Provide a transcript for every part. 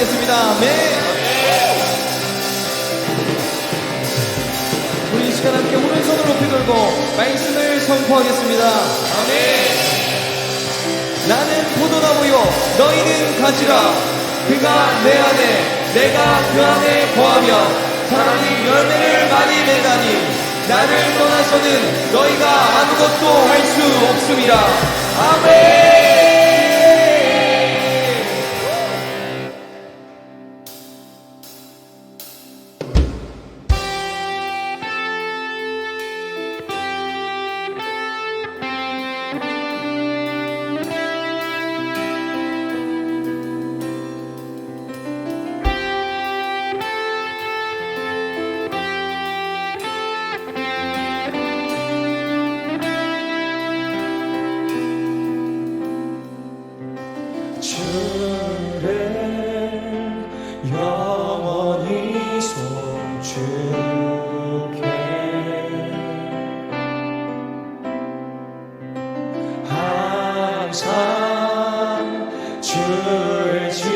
기도하겠습니다. 아멘. 우리 이 시간 함께 오른손을 높이 들고 말씀을 선포하겠습니다. 아멘. 나는 포도나무요 너희는 가지라. 그가 내 안에 내가 그 안에 거하며 사람이 열매를 많이 맺다니 나를 떠나서는 너희가 아무것도 할 수 없음이라. 아멘. 주를 영원히 송축해 항상 주를 지하리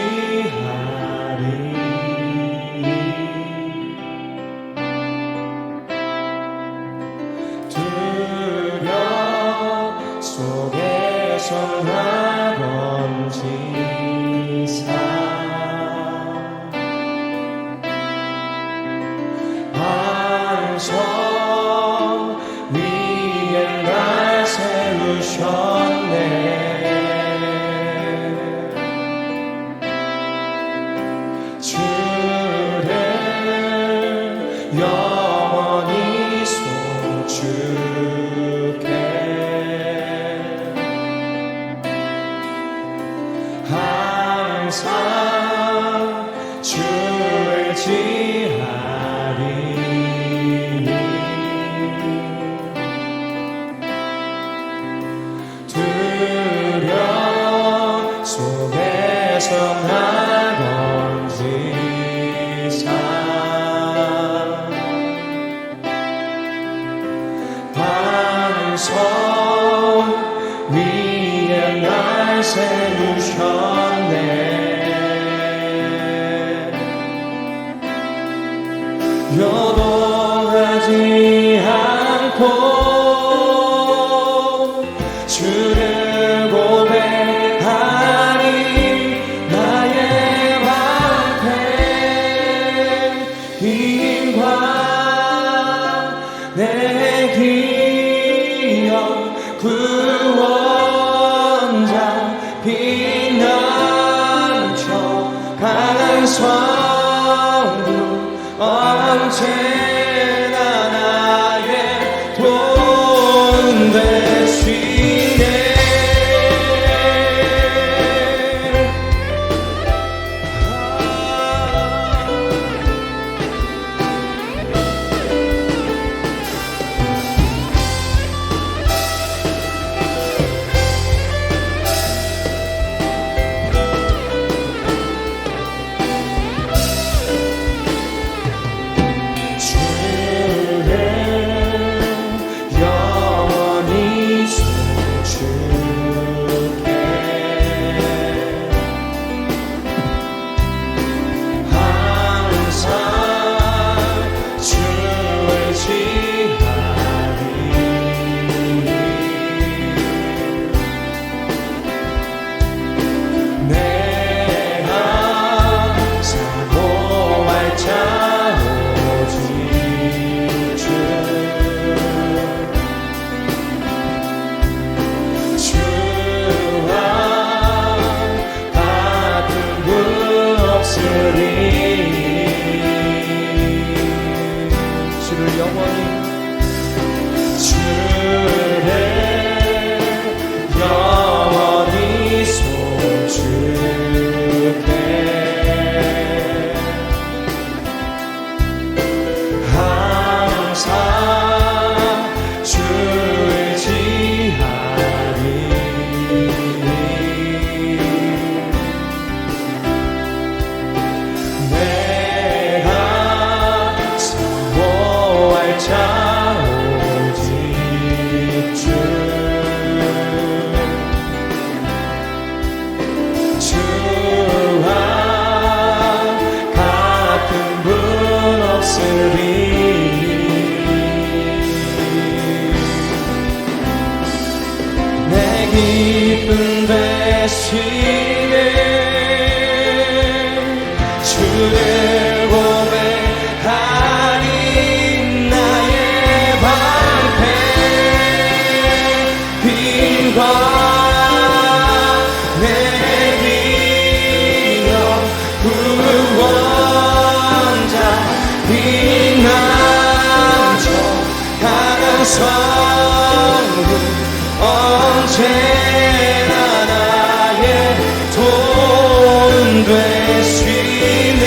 두려움 속에서 나건지 반석 위에 날 세우셨네. 주를 영원히 송축해 항상 주를 지하리 두려움 속에서 나건지사 반석 위에 날 세우셨네. 요동하지 않고 주를 고백하리. 나의 방패 힘과 내 기억 구원자 빛나쳐 강한 성부 언제나 나의 도움 되시네. 기쁨 되시네. 주를 고백하리 나의 방패 빈과 내 기억 구원자 빛나죠 강한 성부 언제나 나의 도움 되시네.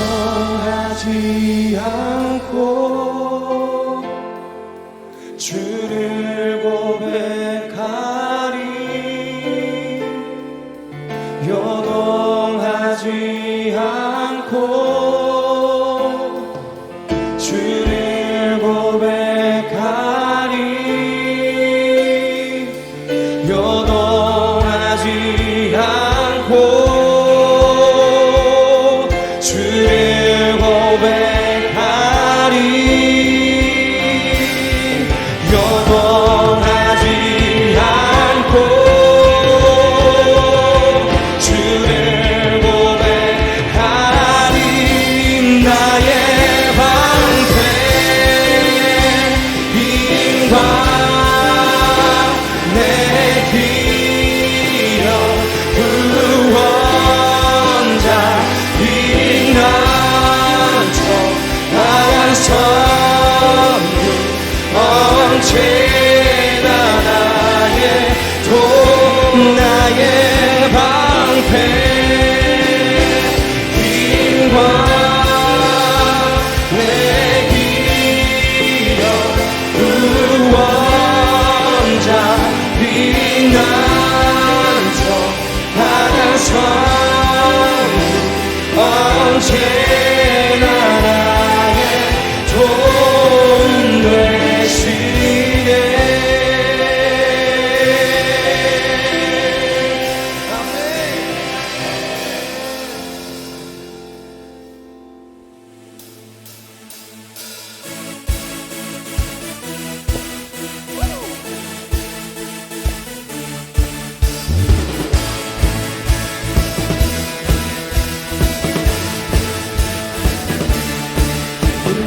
요동하지 않고 주를 고백하리. 요동하지 않고 주를 고백하리. 요동하지 않고 주를 고백하리. 요동하지 않고 주를 고백하리 나의 방패 빈과 내 기억 구원자 빛나죠 강한 성부 언제나 나의 도움 나의 방패 빈과 내 기억 구원자 빛나죠 강한 성부 언제나 나의 도움 되시네.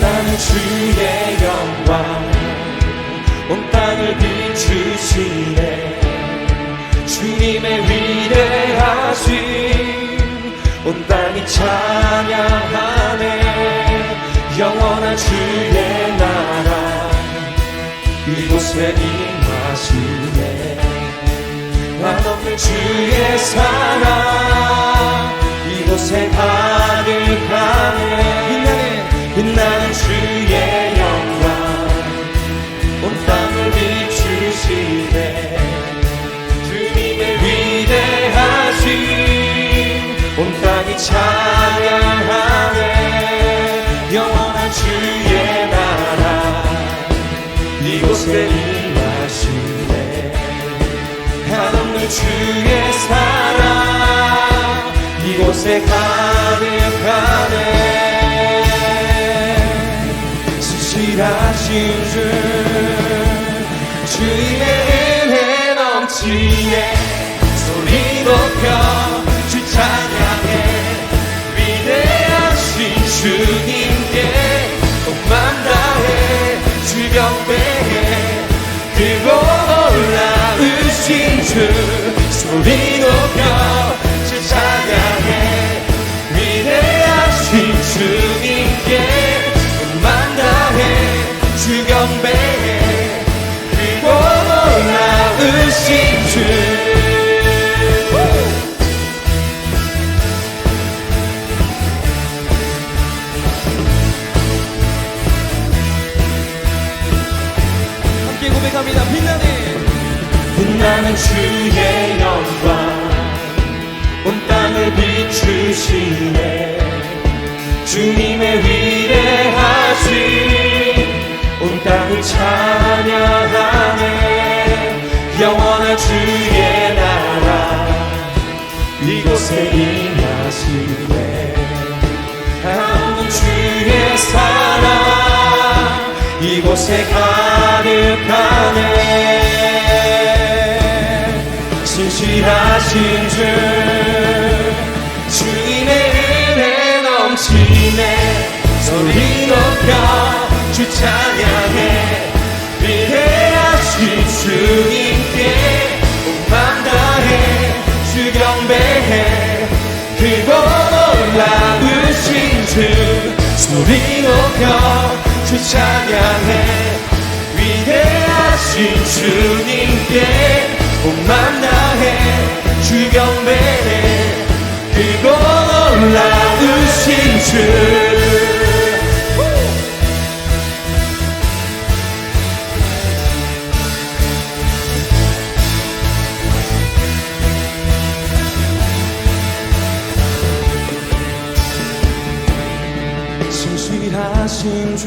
나는 주의 영광 온 땅을 비추시네. 주님의 위대하심 온 땅이 찬양하네. 영원한 주의 나라 이곳에 임하시네. 한없는 주의 사랑 이곳에 가득하네. 빛나는 주의 영광 온 땅을 비추시네. 주님의 위대하심 온 땅이 찬양하네. 영원한 주의 나라 이곳에 임하시네. 한없는 주의 사랑 이곳에 가득하네. 신실하신 주 주님의 은혜 넘치네. 소리 높여 주 찬양해. 위대하신 주님께 복만 다해 주 경배해. 그고 올라으신 주 소리 높여 주 찬양해. 위대하신 주님께 주 경배해. 그리고 올라으신 주 함께 고백합니다. 빛나는 주의 영광 온 땅을 비추시네. 주님의 이곳에 임하시네. 한 주의 사랑 이곳에 가득하네. 신실하신 주 주님의 은혜 넘치네. 소리 높여 주 찬양해. 위대하신 주님께 온 맘 다해 주 경배해. 크고 놀라우신 주 소리 높여 주 찬양해. 위대하신 주님께 온 맘 다해 주 경배해. 크고 놀라우신 주 신실하신 주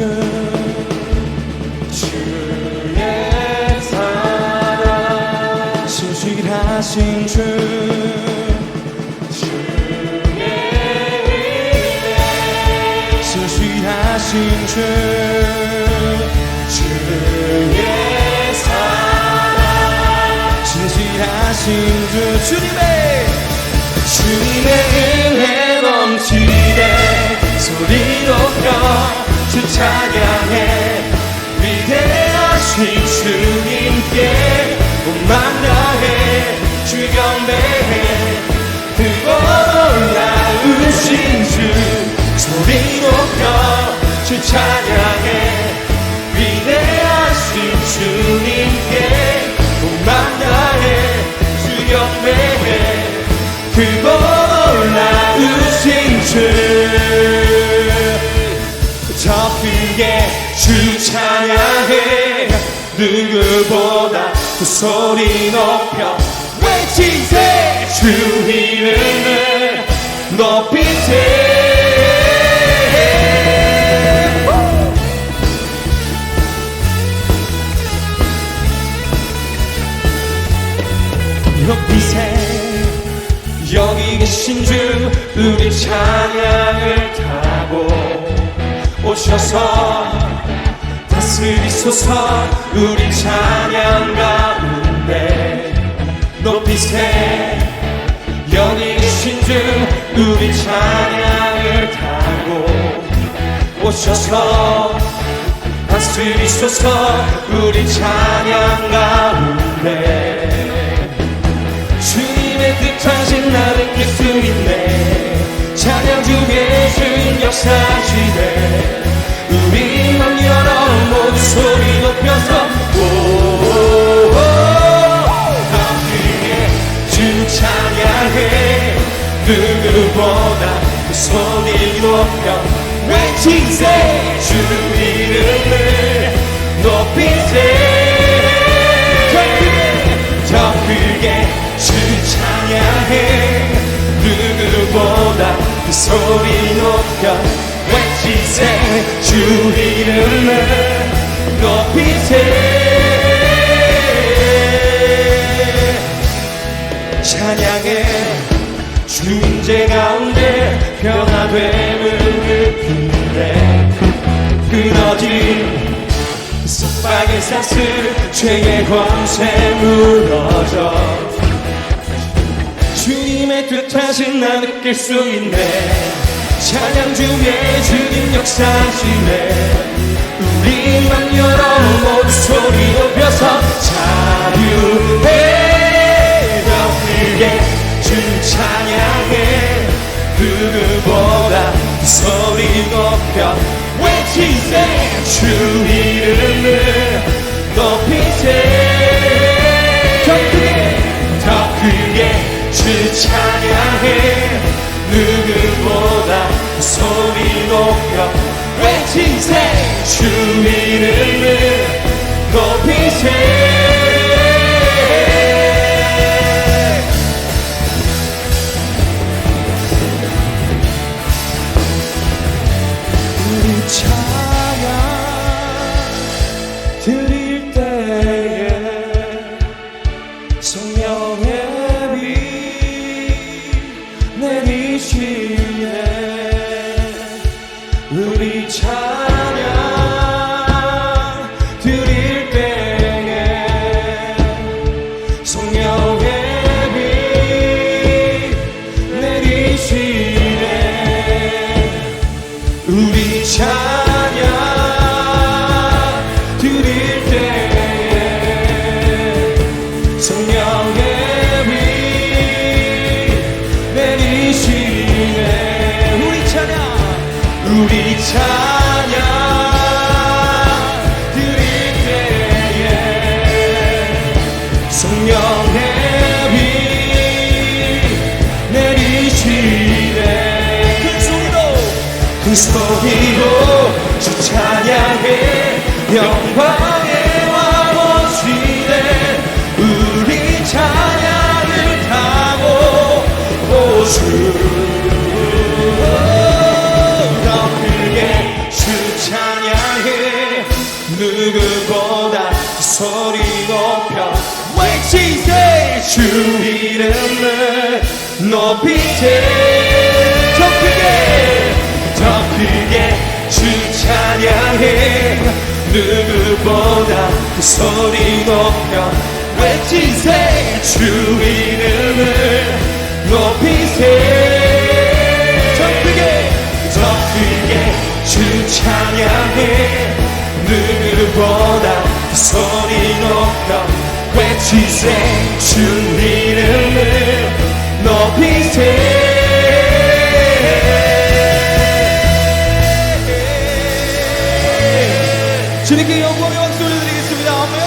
주의 사랑 신실하신 주 주의 은혜 신실하신 주 주의 사랑 신실하신 주 주님의 은혜 넘치네. 소리 높여 주 찬양해. 위대하신 주님께 온 맘 다해 주 경배해. 크고 놀라우신 주 소리 높여 주 찬양해. 위대하신 주님께 온 맘 다해 주 경배해. 크고 놀라우신 주 저 크게 주 찬양해. 누구보다 그 소리 높여 외치세. 주 이름을 높이세. 높이세. 여기 계신 주 우리 찬양을 타고 오셔서 다스리소서. 우리 찬양 가운데 높이세. 여기 계신 주 우리 찬양을 타고 오셔서 다스리소서. 우리 찬양 가운데 주님의 뜻하신 나를 느낄 수 있네. 찬양 중에 주님 역사하시네. 우리 맘 열어 모두 소리 높여서 더 크게 주 찬양해. 누구보다 그 소리 높여 외치세. 주 이름을 높이세. 더 크게 주 찬양해. 누구보다 그 소리 높여 외치세. 주 이름을 높이세. 찬양해. 주 임재 가운데 평화됨을 느끼네. 끊어진 속박의 사슬 죄의 권세 무너져. 주님의 뜻하신 나 느낄 수 있네. 찬양 중에 주님 역사하시네. 우리 맘 열어 모두 소리 높여서 자유해. 더 크게 주 찬양해. 누구보다 소리 높여 외치세. 주 이름을 높이세. 더 크게 주 찬양해. 누구보다 소리 높여 외치세. 주 이름을 높이세. 우리 찬양 드릴 때에 성령의 빛 내리시네. 우리 찬양 드릴 때에 성령의 빛 내리시네. 우리 찬양 드릴 때에 성령의 빛 내리시네. 우리 찬양 드릴 때에 성령의 빛 내리시네. 큰 소리로 주 찬양해. 영광의 왕 오시네. 우리 찬양을 타고 오주. 더 크게 주 찬양해. 누구보다 소리 높여 외치세. 주 이름을 높이세. 더 크게 주 찬양해. 누구보다 소리 높여 외치세. 주 이름을 높이세. 더 크게 주 찬양해. 누구보다 소리 높여 외치세. 주 이름을 높이세. 주님께 영광의 박수 올려드리겠습니다. 아멘.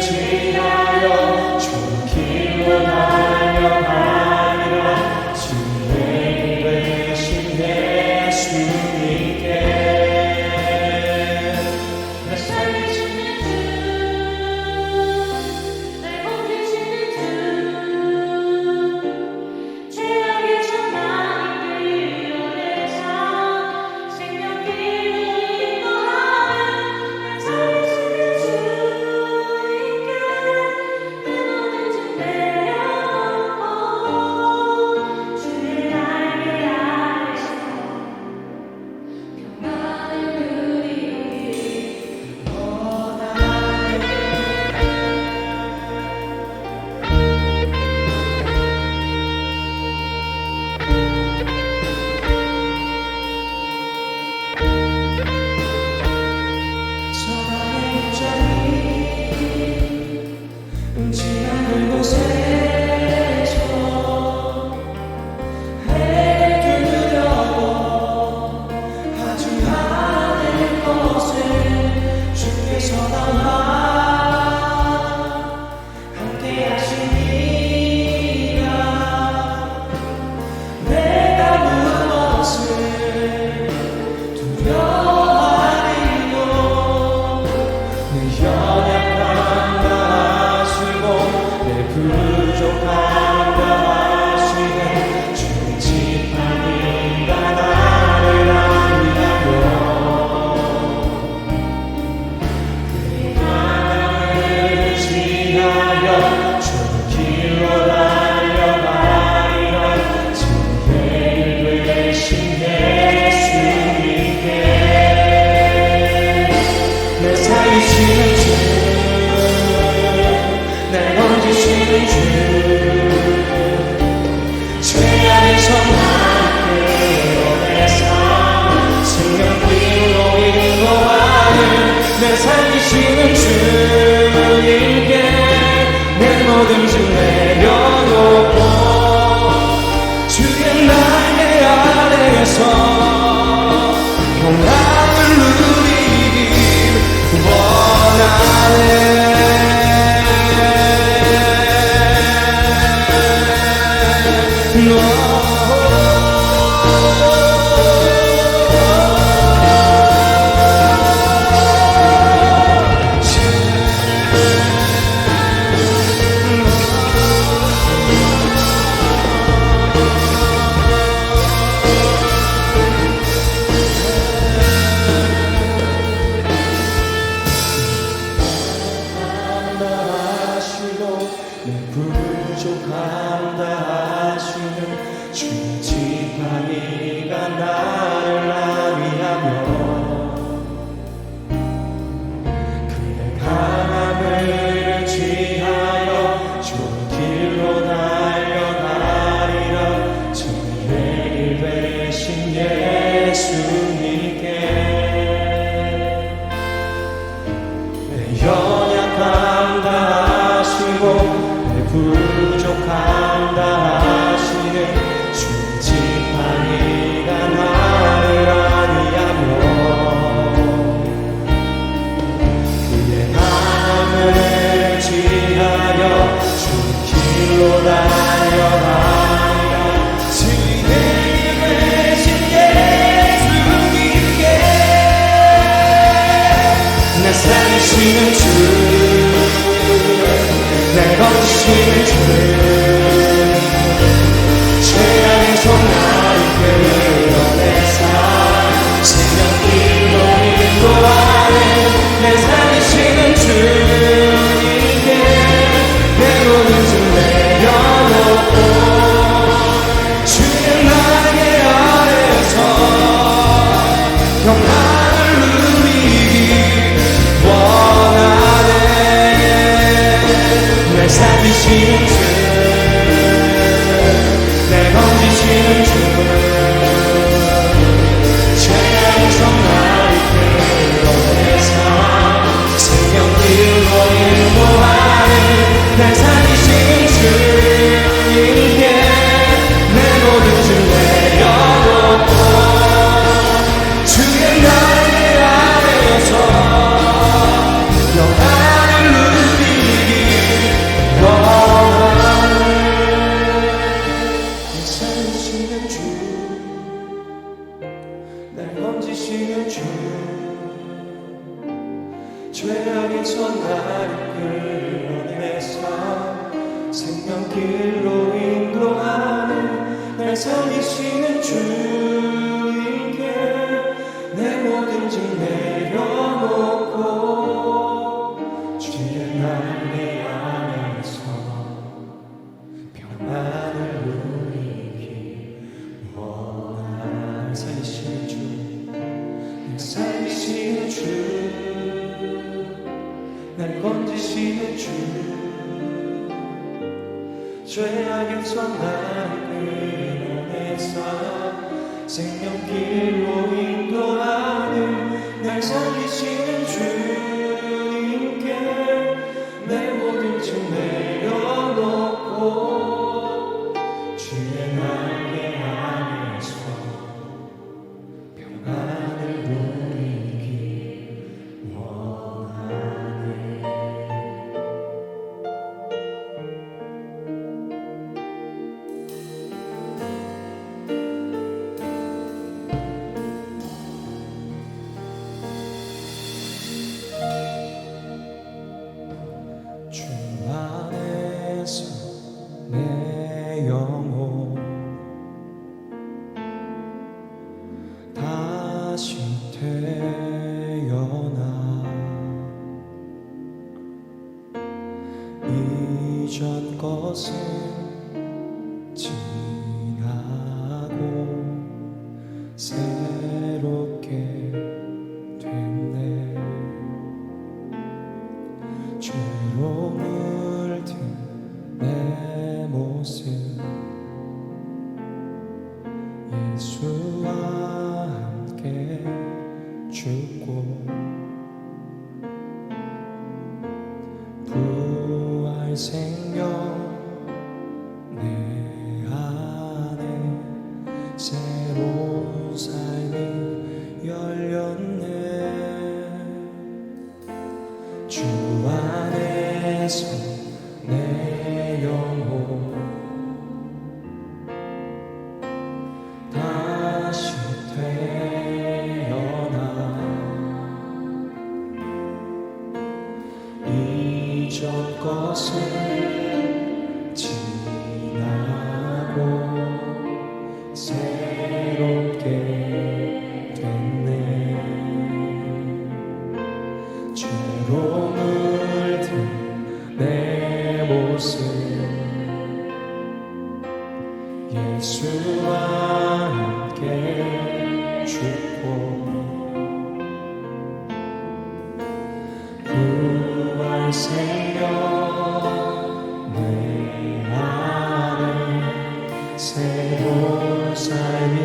지하여 주 기원하며 누리길 원하네. 부족한다 하시는 주의 지팡이가 나를 안위하며 그의 강함을 지하여 좋은 길로 달려가리라. 저희의 길 되신 예수님께 내 연약함 다 하시고 부족함 다 하시는 주의 지팡이가 나를 안위하며 그의 강함을 지하여 주 길로 달려가리라. 주의 되신 예수님께 내 살리시는 주 내 거치는 주 죄악에서 나를 끌어내사 생명길로 인도하네. 내 살리시는 주님께 내 모든 짐 내려놓고 주의 날개 아래서 평안을 누리기 원하네. 날 살리시는 주, 날 건지시는 주, 죄악에서 나를 끌어내사 생명길로 인도하는 날 살리시는 주님께 내 모든 짐 내려놓고 주의 날개 아래에서 평안을 누리기 살리시는 주, 날 건지시는 주, 죄악에서 나를 끌어내사 생명길로 인도하는 날 살리시는 주님께 내 모든 짐 내려놓고 주의 날개 안에서 평안을 누리기 원하네. 살리시는 주, 날 살리시는 주, 날 건지시는 주, 죄악에서 나를 끌어내사 생명길로 인도하는 날 살리시는 주님께 내 모든 짐 내려놓고 주의 날개 안에서 평안을 누리기 원하네. 주 안에서 내 영혼 다시 태어나 이전 것은 지나고 새롭게 됐네. 죄로 물든 내 모습 예수와 함께 죽고 부활 생명 내 안에 새로운 삶이 열렸네. 주 안에서 내 영혼 다시 태어나 이전 것은 지나고 새롭게 됐네. 죄로 물든 내 모습 예수와 함께 죽고 부활 생명 내 안에 새로운 삶이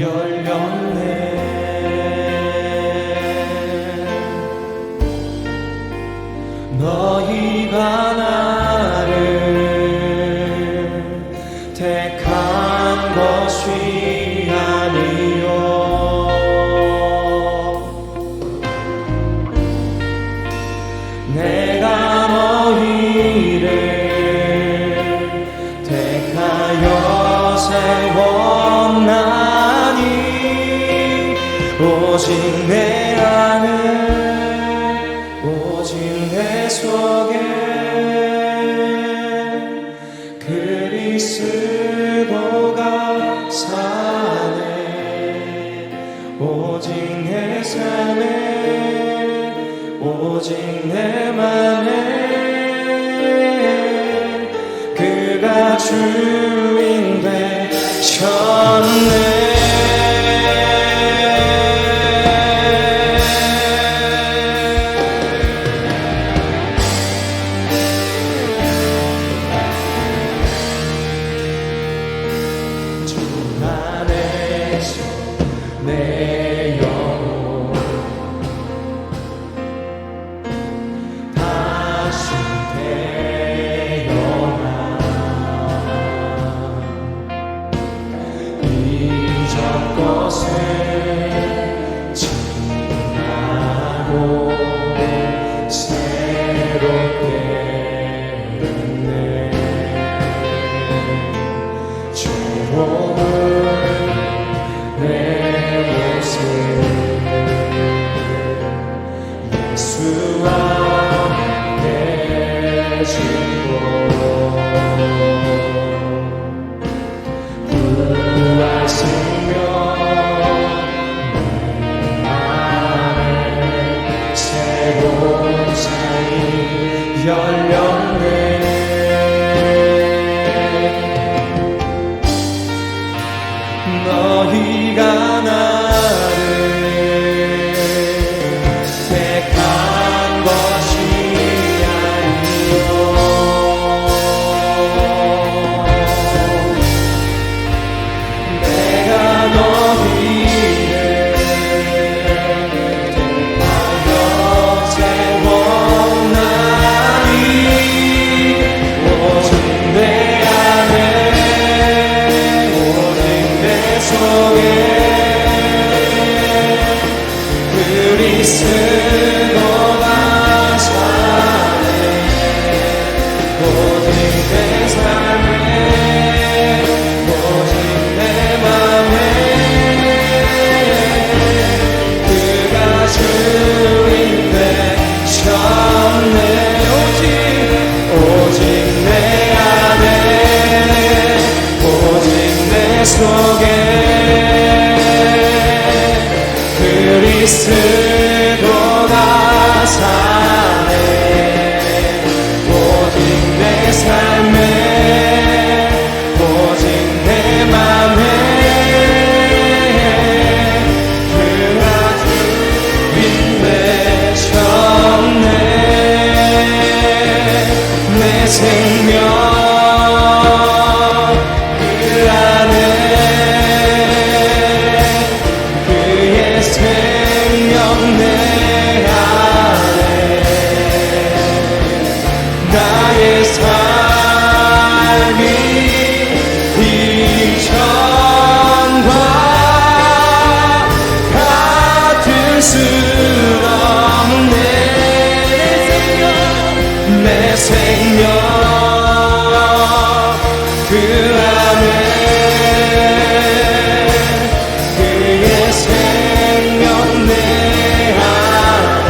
열렸네. 너희가 나를 택한 것이 아니요 내가 너희를 택하여 세웠나니 오직 내 안에 오직 내 속에 그리스도가 사네. 오직 내 삶에 오직 내 맘에 그가 주인 되셨네. 내 영혼 다시 태어나 이전 것을 지나고 새롭게 됐네. 죄로운 내 모습 예수와 함께 죽고 부활 생명 내 안에 새로운 삶이 열렸네. 너희가 나를 택한 것이 아니요 내가 너희를 택하여 세웠나니 오직 내 안에 오직 내 속에 그리스도가 사네. 오직 내 삶에 오직 내 맘에 그가 주인 되셨네. 오직 내 안에 오직 내 속에 그리스도가 사네. 오직 내 삶에 오직 내 맘에 그가 주인 되셨네. 내 생명 그 안에 그의 생명 내 안에 나의 삶이 이전과 같을 수 없네. 생명 그 안에 그의 생명 내 안에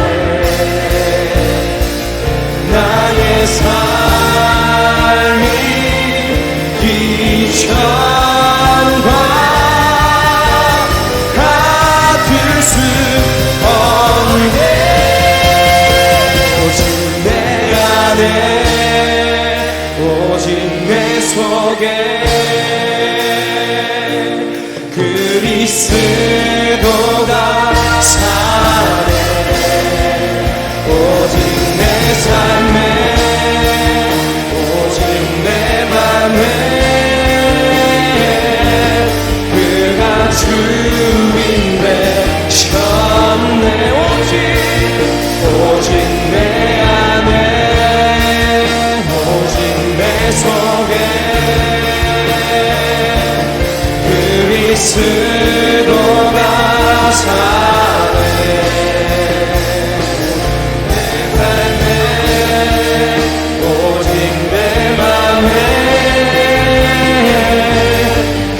나의 삶이 이전과 같을 수 없네 오직 내 안에 오직 내 속에 그리스도가 사네 오직 내 삶에 오직 내 맘에 그가 주인데 셨네 오직 내 안에 오직 내 속에 그리스도가 사네 내 삶에 오직 내 맘에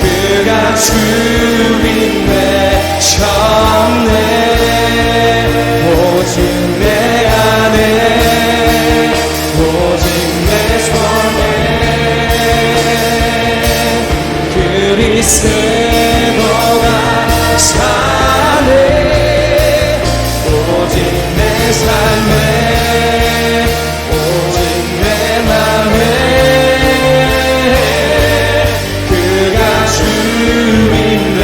그가 주인데 셨네 오직 내 안에 오직 내 손에 그리스도가 사네 오직 내 삶에 오직 내 맘에 그가 주인데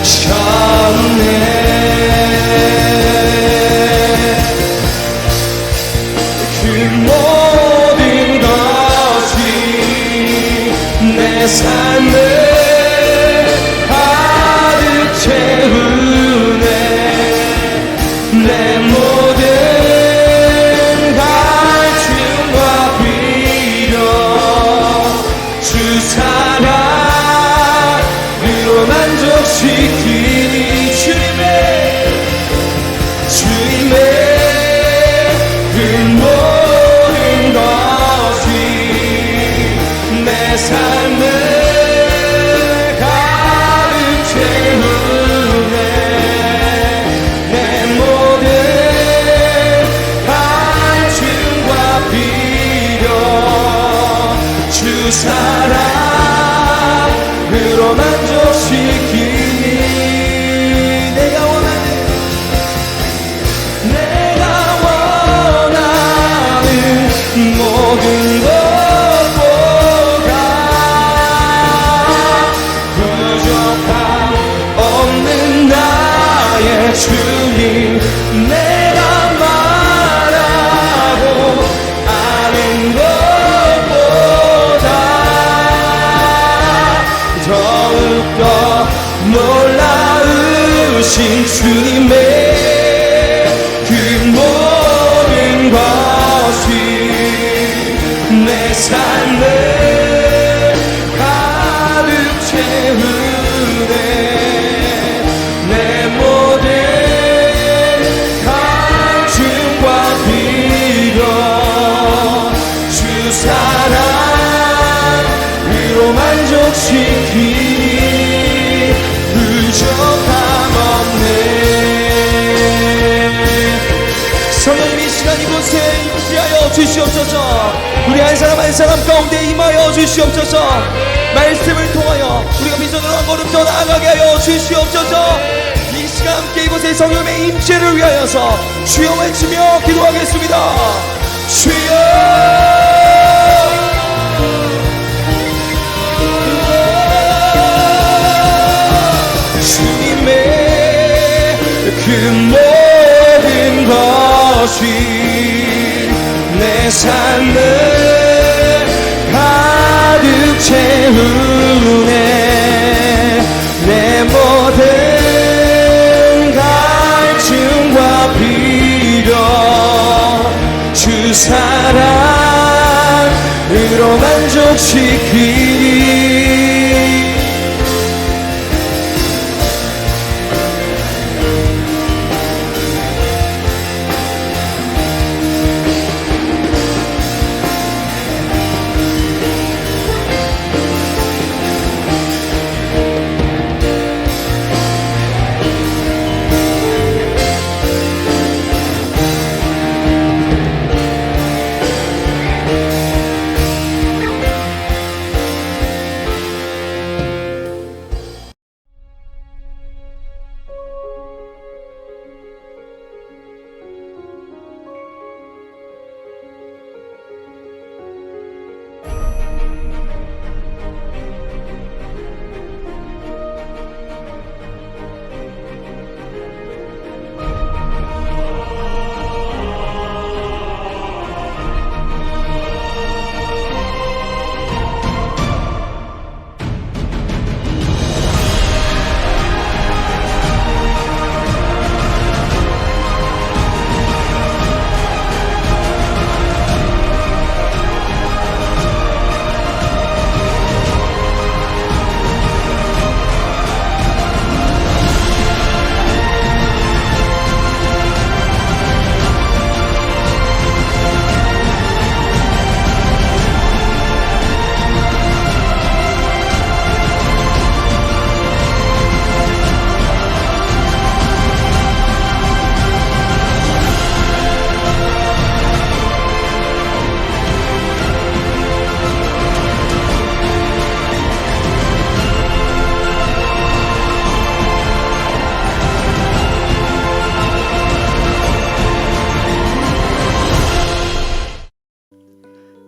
셨네 그 모든 것이 내 삶을 가득 채우네 내 모든 갈증과 비려 주 사랑으로 만족시키니 주님의 그 모든 것이 내 삶을 가득 채우네 내 모든 갈증과 비려 주 사랑으로 만족시키니 내가 원하는 모든 것보다 부족함 없는 나의 주님 내가 말하고 아는 것보다 더욱더 놀라우신 주님의 그 모든 것이 내 삶을 가득 채우네 내 모든 갈증과 비려 주 사랑으로 만족시키니 부족함 없네 성령님 이 시간 이곳에 임재하여 주시옵소서 우리 한 사람 한 사람 가운데 임하여 주시옵소서 말씀을 통하여 우리가 비전으로 한 걸음 더 나아가게 하여 주시옵소서 이 시간 함께 이곳에 성령의 임재를 위하여서 주여 외치며 기도하겠습니다 주여 주님의 그 모든 것이 내 삶을 가득 채우네 내 모든 갈증과 비려 주 사랑으로 만족시키니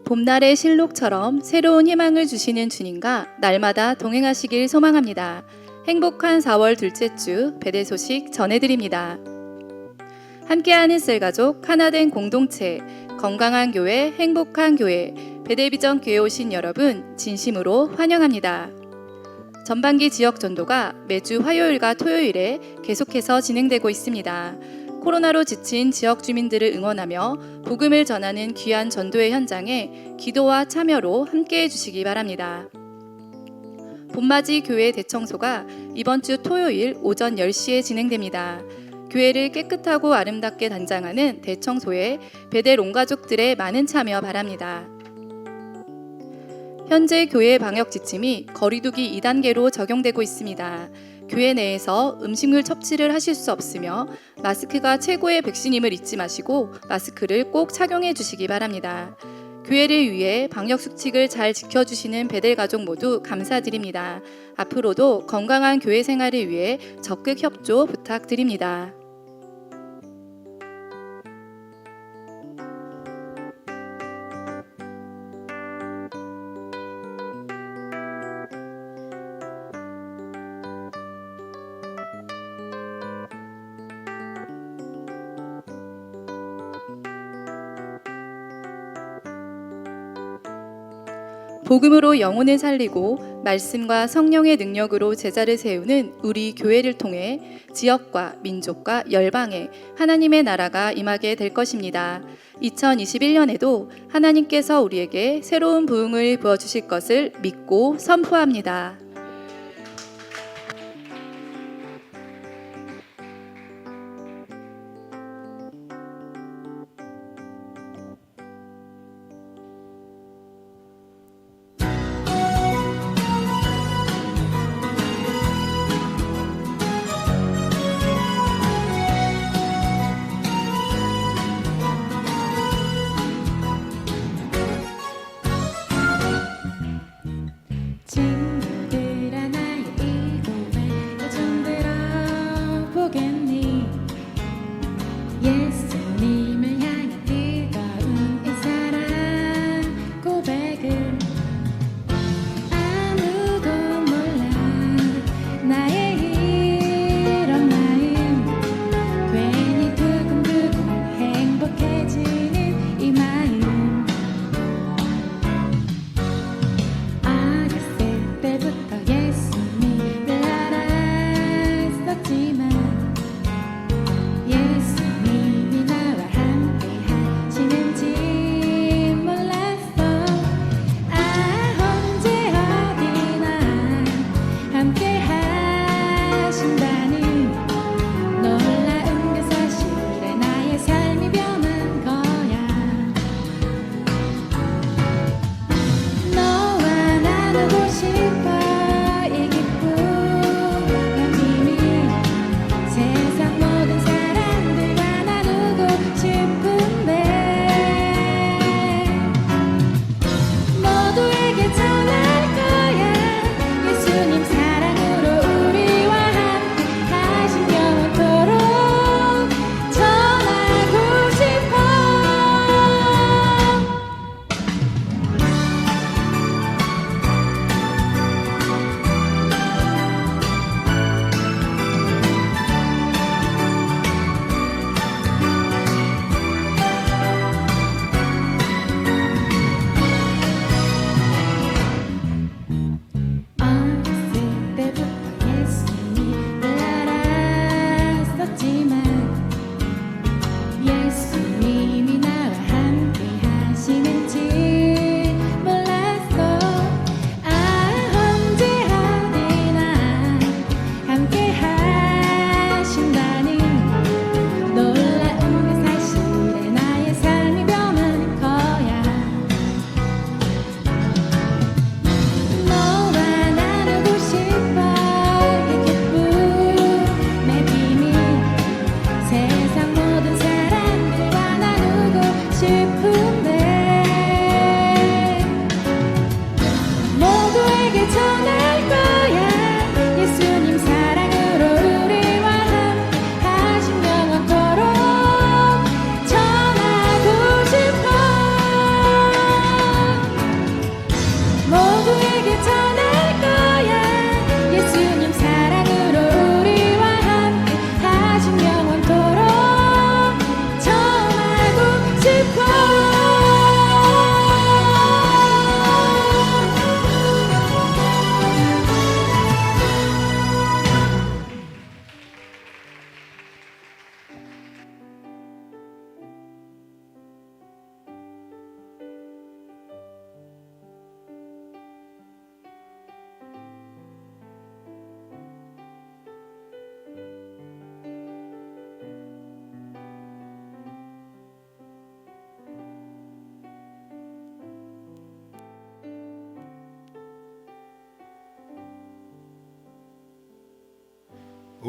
봄날의 실록처럼 새로운 희망을 주시는 주님과 날마다 동행하시길 소망합니다. 행복한 4월 둘째 주 배대 소식 전해드립니다. 함께하는 셀가족 하나된 공동체 건강한 교회 행복한 교회 배대비전 교회 오신 여러분 진심으로 환영합니다. 전반기 지역 전도가 매주 화요일과 토요일에 계속해서 진행되고 있습니다. 코로나로 지친 지역 주민들을 응원하며 복음을 전하는 귀한 전도의 현장에 기도와 참여로 함께해 주시기 바랍니다. 봄맞이 교회 대청소가 이번 주 토요일 오전 10시에 진행됩니다. 교회를 깨끗하고 아름답게 단장하는 대청소에 배대 롱가족들의 많은 참여 바랍니다. 현재 교회 방역 지침이 거리두기 2단계로 적용되고 있습니다. 교회 내에서 음식물 섭취를 하실 수 없으며 마스크가 최고의 백신임을 잊지 마시고 마스크를 꼭 착용해 주시기 바랍니다. 교회를 위해 방역 수칙을 잘 지켜주시는 베델 가족 모두 감사드립니다. 앞으로도 건강한 교회 생활을 위해 적극 협조 부탁드립니다. 복음으로 영혼을 살리고 말씀과 성령의 능력으로 제자를 세우는 우리 교회를 통해 지역과 민족과 열방에 하나님의 나라가 임하게 될 것입니다. 2021년에도 하나님께서 우리에게 새로운 부흥을 부어주실 것을 믿고 선포합니다. 친구들아 나의 이 고백 좀 들어보겠니 예수님을 향한 뜨거운 이 사랑 고백을 아무도 몰라 나의 이런 마음 괜히 두근두근 행복해지는 이 마음 어렸을 때부터 예수님을 알았었지만 예수님이 나와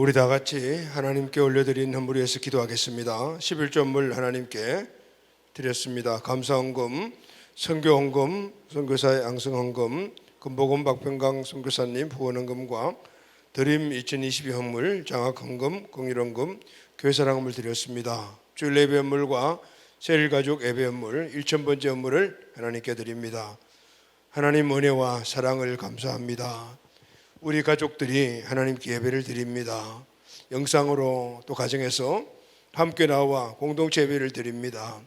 우리 다 같이 하나님께 올려드린 헌물 위해서 기도하겠습니다. 11조물 하나님께 드렸습니다. 감사헌금, 선교헌금, 선교사의 양성헌금, 금복음 박평강 선교사님 후원헌금과 드림 2022 헌물, 장학헌금, 공일헌금, 교회사랑헌물 드렸습니다. 주일 예배 헌물과 세일가족 예배 헌물 1000번째 헌물을 하나님께 드립니다. 하나님 은혜와 사랑을 감사합니다. 우리 가족들이 하나님께 예배를 드립니다. 영상으로 또 가정에서 함께 나와 공동체 예배를 드립니다.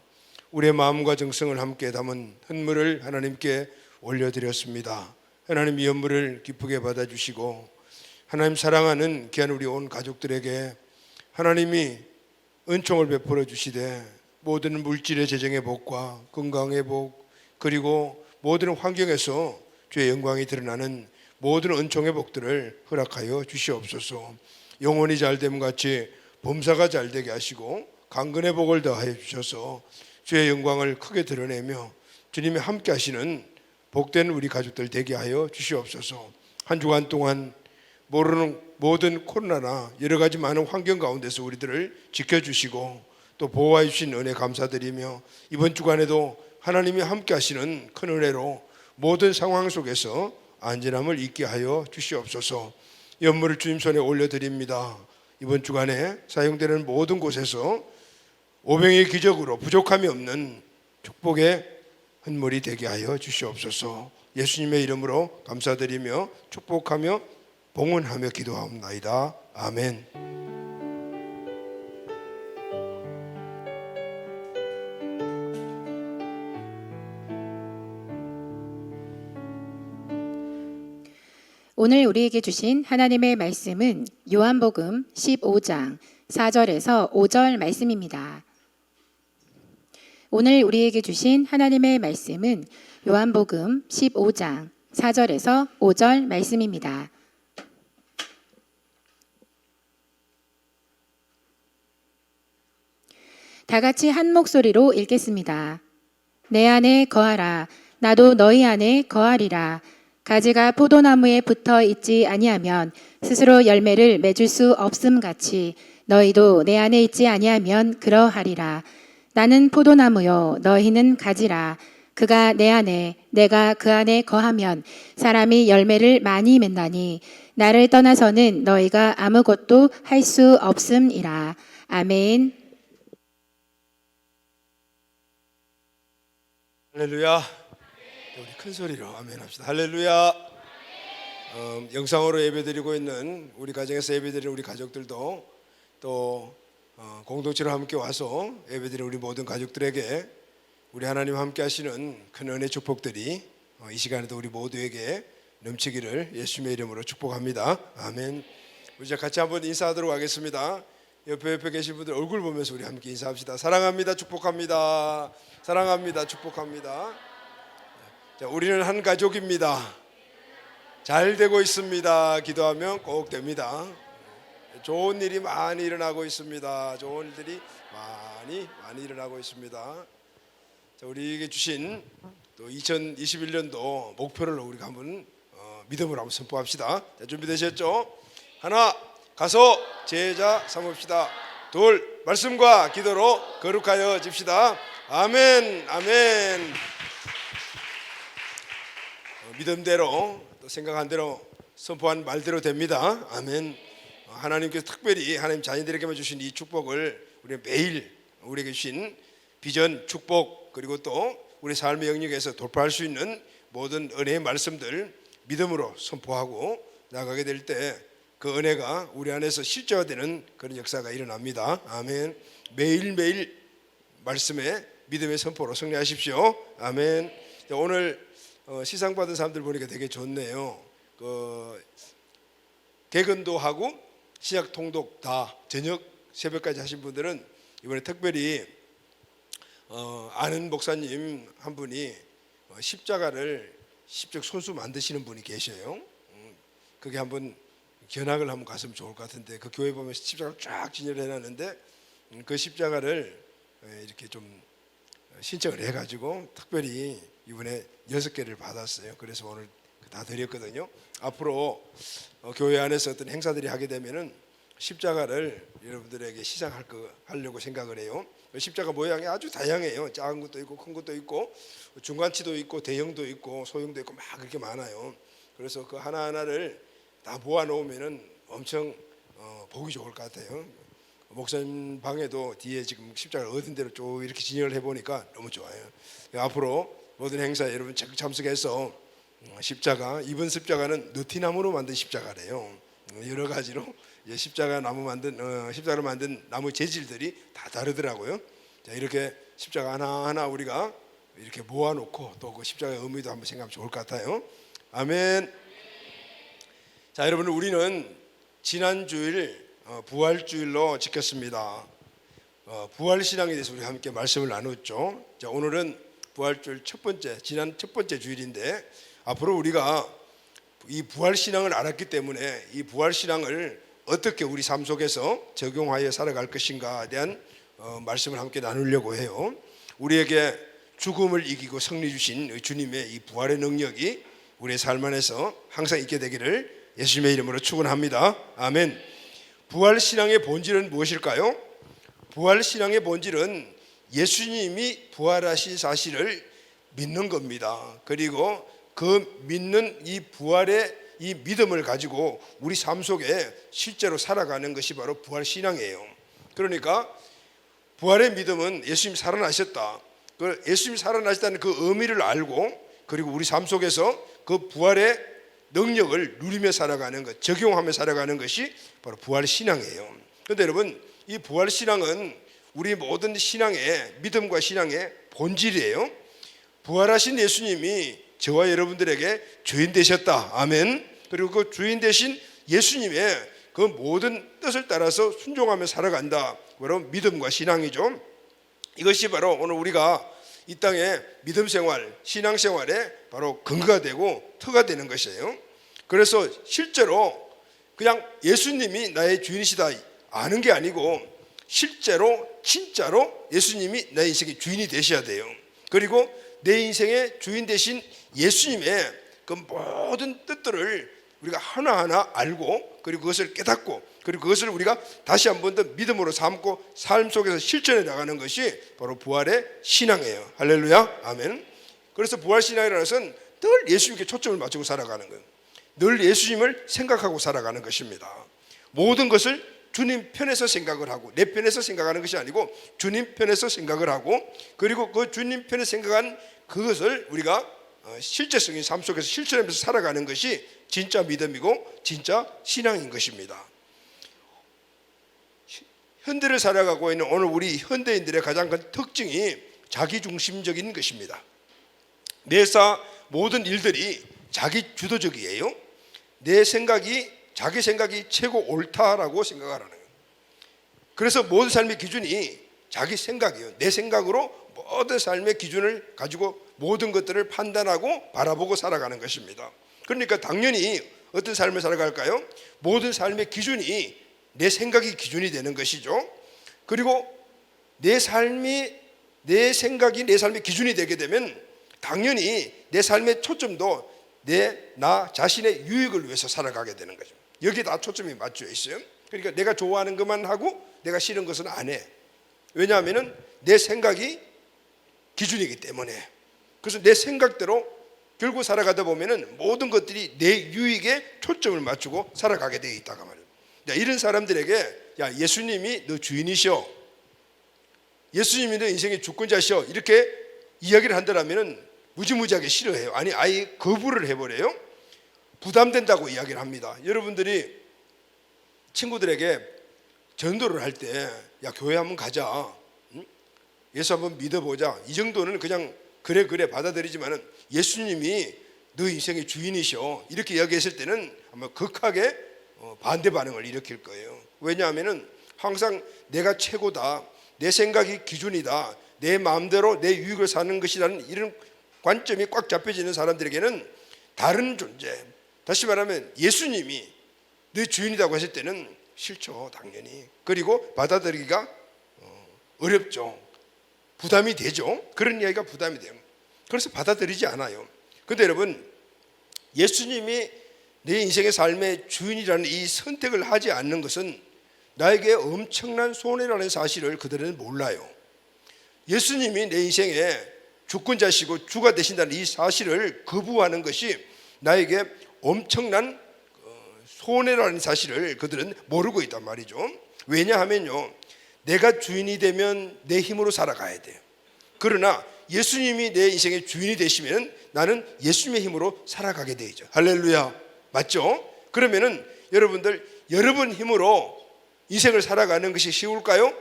우리의 마음과 정성을 함께 담은 헌물을 하나님께 올려드렸습니다. 하나님 이 헌물을 기쁘게 받아주시고 하나님 사랑하는 귀한 우리 온 가족들에게 하나님이 은총을 베풀어 주시되 모든 물질의 재정의 복과 건강의 복 그리고 모든 환경에서 주의 영광이 드러나는 모든 은총의 복들을 허락하여 주시옵소서. 영혼이 잘됨 같이 범사가 잘되게 하시고 강건의 복을 더하여 주셔서 주의 영광을 크게 드러내며 주님이 함께 하시는 복된 우리 가족들 되게 하여 주시옵소서. 한 주간 동안 모르는 모든 코로나나 여러 가지 많은 환경 가운데서 우리들을 지켜주시고 또 보호해 주신 은혜 감사드리며 이번 주간에도 하나님이 함께 하시는 큰 은혜로 모든 상황 속에서 안전함을 잊게 하여 주시옵소서. 연물을 주님 손에 올려드립니다. 이번 주간에 사용되는 모든 곳에서 오병의 기적으로 부족함이 없는 축복의 헌물이 되게 하여 주시옵소서. 예수님의 이름으로 감사드리며 축복하며 봉헌하며 기도하옵나이다. 아멘. 오늘 우리에게 주신 하나님의 말씀은 요한복음 15장 4절에서 5절 말씀입니다. 오늘 우리에게 주신 하나님의 말씀은 요한복음 15장 4절에서 5절 말씀입니다. 다 같이 한 목소리로 읽겠습니다. 내 안에 거하라. 나도 너희 안에 거하리라. 가지가 포도나무에 붙어 있지 아니하면 스스로 열매를 맺을 수 없음 같이 너희도 내 안에 있지 아니하면 그러하리라. 나는 포도나무요 너희는 가지라. 그가 내 안에 내가 그 안에 거하면 사람이 열매를 많이 맺나니 나를 떠나서는 너희가 아무것도 할 수 없음이라. 아멘. 할렐루야. 우리 큰 소리로 아멘 합시다. 할렐루야. 영상으로 예배드리고 있는 우리 가정에서 예배드리는 우리 가족들도 또 공동체로 함께 와서 예배드리는 우리 모든 가족들에게 우리 하나님 함께 하시는 큰 은혜 축복들이 이 시간에도 우리 모두에게 넘치기를 예수님의 이름으로 축복합니다. 아멘. 우리 이제 같이 한번 인사하도록 하겠습니다. 옆에 계신 분들 얼굴 보면서 우리 함께 인사합시다. 사랑합니다. 축복합니다. 사랑합니다. 축복합니다. 자, 우리는 한 가족입니다. 잘 되고 있습니다. 기도하면 꼭 됩니다. 좋은 일이 많이 일어나고 있습니다. 좋은 일들이 많이 일어나고 있습니다. 자, 우리에게 주신 또 2021년도 목표를 우리가 한번 믿음으로 한번 선포합시다. 자, 준비되셨죠? 하나, 가서 제자 삼읍시다. 둘, 말씀과 기도로 거룩하여 집시다. 아멘, 아멘. 믿음대로 또 생각한 대로 선포한 말대로 됩니다. 아멘. 하나님께서 특별히 하나님 자녀들에게만 주신 이 축복을 우리 매일 우리에게 주신 비전 축복 그리고 또 우리 삶의 영역에서 돌파할 수 있는 모든 은혜의 말씀들 믿음으로 선포하고 나가게 될 때 그 은혜가 우리 안에서 실제화되는 그런 역사가 일어납니다. 아멘. 매일매일 말씀에 믿음의 선포로 승리하십시오. 아멘. 오늘 시상 받은 사람들 보니까 되게 좋네요. 개근도 하고 시작 통독 다 저녁 새벽까지 하신 분들은 이번에 특별히 아는 목사님 한 분이 십자가를 직접 손수 만드시는 분이 계셔요. 그게 한번 견학을 한번 갔으면 좋을 것 같은데 그 교회 보면 십자가를 쫙 진열해 놨는데 그 십자가를 이렇게 좀 신청을 해가지고 특별히 이번에 6개를 받았어요. 그래서 오늘 다 드렸거든요. 앞으로 교회 안에서 어떤 행사들이 하게 되면은 십자가를 여러분들에게 하려고 생각을 해요. 십자가 모양이 아주 다양해요. 작은 것도 있고 큰 것도 있고 중간치도 있고 대형도 있고 소형도 있고 막 그렇게 많아요. 그래서 그 하나하나를 다 모아놓으면은 엄청 보기 좋을 것 같아요. 목사님 방에도 뒤에 지금 십자가를 얻은 대로 쭉 이렇게 진열을 해보니까 너무 좋아요. 앞으로 모든 행사에 여러분 참석해서 십자가, 이번 십자가는 느티나무로 만든 십자가래요. 여러 가지로 십자가로 만든 나무 재질들이 다 다르더라고요. 자, 이렇게 십자가 하나하나 우리가 이렇게 모아놓고 또 그 십자가의 의미도 한번 생각하면 좋을 것 같아요. 아멘. 자, 여러분, 우리는 지난 주일 부활주일로 지켰습니다. 부활신앙에 대해서 우리 함께 말씀을 나눴죠. 자, 오늘은 부활주일 지난 첫 번째 주일인데, 앞으로 우리가 이 부활신앙을 알았기 때문에 이 부활신앙을 어떻게 우리 삶 속에서 적용하여 살아갈 것인가에 대한 말씀을 함께 나누려고 해요. 우리에게 죽음을 이기고 승리 주신 주님의 이 부활의 능력이 우리의 삶 안에서 항상 있게 되기를 예수님의 이름으로 축원합니다. 아멘. 부활신앙의 본질은 무엇일까요? 부활신앙의 본질은 예수님이 부활하신 사실을 믿는 겁니다. 그리고 그 믿는 이 부활의 이 믿음을 가지고 우리 삶 속에 실제로 살아가는 것이 바로 부활신앙이에요. 그러니까 부활의 믿음은 예수님이 살아나셨다, 예수님이 살아나셨다는 그 의미를 알고, 그리고 우리 삶 속에서 그 부활의 능력을 누리며 살아가는 것, 적용하며 살아가는 것이 바로 부활신앙이에요. 그런데 여러분, 이 부활신앙은 우리 모든 신앙의, 믿음과 신앙의 본질이에요. 부활하신 예수님이 저와 여러분들에게 주인 되셨다. 아멘. 그리고 그 주인 되신 예수님의 그 모든 뜻을 따라서 순종하며 살아간다. 바로 믿음과 신앙이죠. 이것이 바로 오늘 우리가 이 땅의 믿음 생활, 신앙 생활에 바로 근거가 되고 터가 되는 것이에요. 그래서 실제로 그냥 예수님이 나의 주인이시다 아는 게 아니고, 실제로 진짜로 예수님이 나의 인생의 주인이 되셔야 돼요. 그리고 내 인생의 주인 되신 예수님의 그 모든 뜻들을 우리가 하나하나 알고, 그리고 그것을 깨닫고, 그리고 그것을 우리가 다시 한 번 더 믿음으로 삼고 삶 속에서 실천해 나가는 것이 바로 부활의 신앙이에요. 할렐루야. 아멘. 그래서 부활신앙이라는 것은 늘 예수님께 초점을 맞추고 살아가는 거예요. 늘 예수님을 생각하고 살아가는 것입니다. 모든 것을 주님 편에서 생각을 하고, 내 편에서 생각하는 것이 아니고 주님 편에서 생각을 하고, 그리고 그 주님 편에 생각한 그것을 우리가 실제성인 삶 속에서 실천하면서 살아가는 것이 진짜 믿음이고 진짜 신앙인 것입니다. 현대를 살아가고 있는 오늘 우리 현대인들의 가장 큰 특징이 자기중심적인 것입니다. 매사 모든 일들이 자기주도적이에요. 자기 생각이 최고 옳다라고 생각을 하는 거예요. 그래서 모든 삶의 기준이 자기 생각이에요. 내 생각으로 모든 삶의 기준을 가지고 모든 것들을 판단하고 바라보고 살아가는 것입니다. 그러니까 당연히 어떤 삶을 살아갈까요? 모든 삶의 기준이 내 생각이 기준이 되는 것이죠. 그리고 내 생각이 내 삶의 기준이 되게 되면 당연히 내 삶의 초점도 나 자신의 유익을 위해서 살아가게 되는 거죠. 여기에 다 초점이 맞춰 있어요. 그러니까 내가 좋아하는 것만 하고 내가 싫은 것은 안 해. 왜냐하면 내 생각이 기준이기 때문에. 그래서 내 생각대로 결국 살아가다 보면은 모든 것들이 내 유익에 초점을 맞추고 살아가게 되어 있다가 말이에요. 이런 사람들에게 예수님이 너 주인이셔, 예수님이 너 인생의 주권자셔, 이렇게 이야기를 한다면은 무지무지하게 싫어해요. 아예 거부를 해버려요. 부담된다고 이야기를 합니다. 여러분들이 친구들에게 전도를 할 때 교회 한번 가자, 예수 한번 믿어보자, 이 정도는 그냥 그래 받아들이지만은 예수님이 너 인생의 주인이셔 이렇게 이야기했을 때는 아마 극하게 반대 반응을 일으킬 거예요. 왜냐하면은 항상 내가 최고다, 내 생각이 기준이다, 내 마음대로 내 유익을 사는 것이라는 이런 관점이 꽉 잡혀지는 사람들에게는 다른 존재, 다시 말하면 예수님이 내 주인이라고 했을 때는 싫죠, 당연히. 그리고 받아들이기가 어렵죠. 부담이 되죠. 그런 이야기가 부담이 돼요. 그래서 받아들이지 않아요. 그런데 여러분, 예수님이 내 인생의 삶의 주인이라는 이 선택을 하지 않는 것은 나에게 엄청난 손해라는 사실을 그들은 몰라요. 예수님이 내 인생의 주권자시고 주가 되신다는 이 사실을 거부하는 것이 나에게 엄청난 손해라는 사실을 그들은 모르고 있단 말이죠. 왜냐하면요, 내가 주인이 되면 내 힘으로 살아가야 돼요. 그러나 예수님이 내 인생의 주인이 되시면 나는 예수님의 힘으로 살아가게 되죠. 할렐루야. 맞죠? 그러면은 여러분들, 여러분 힘으로 인생을 살아가는 것이 쉬울까요?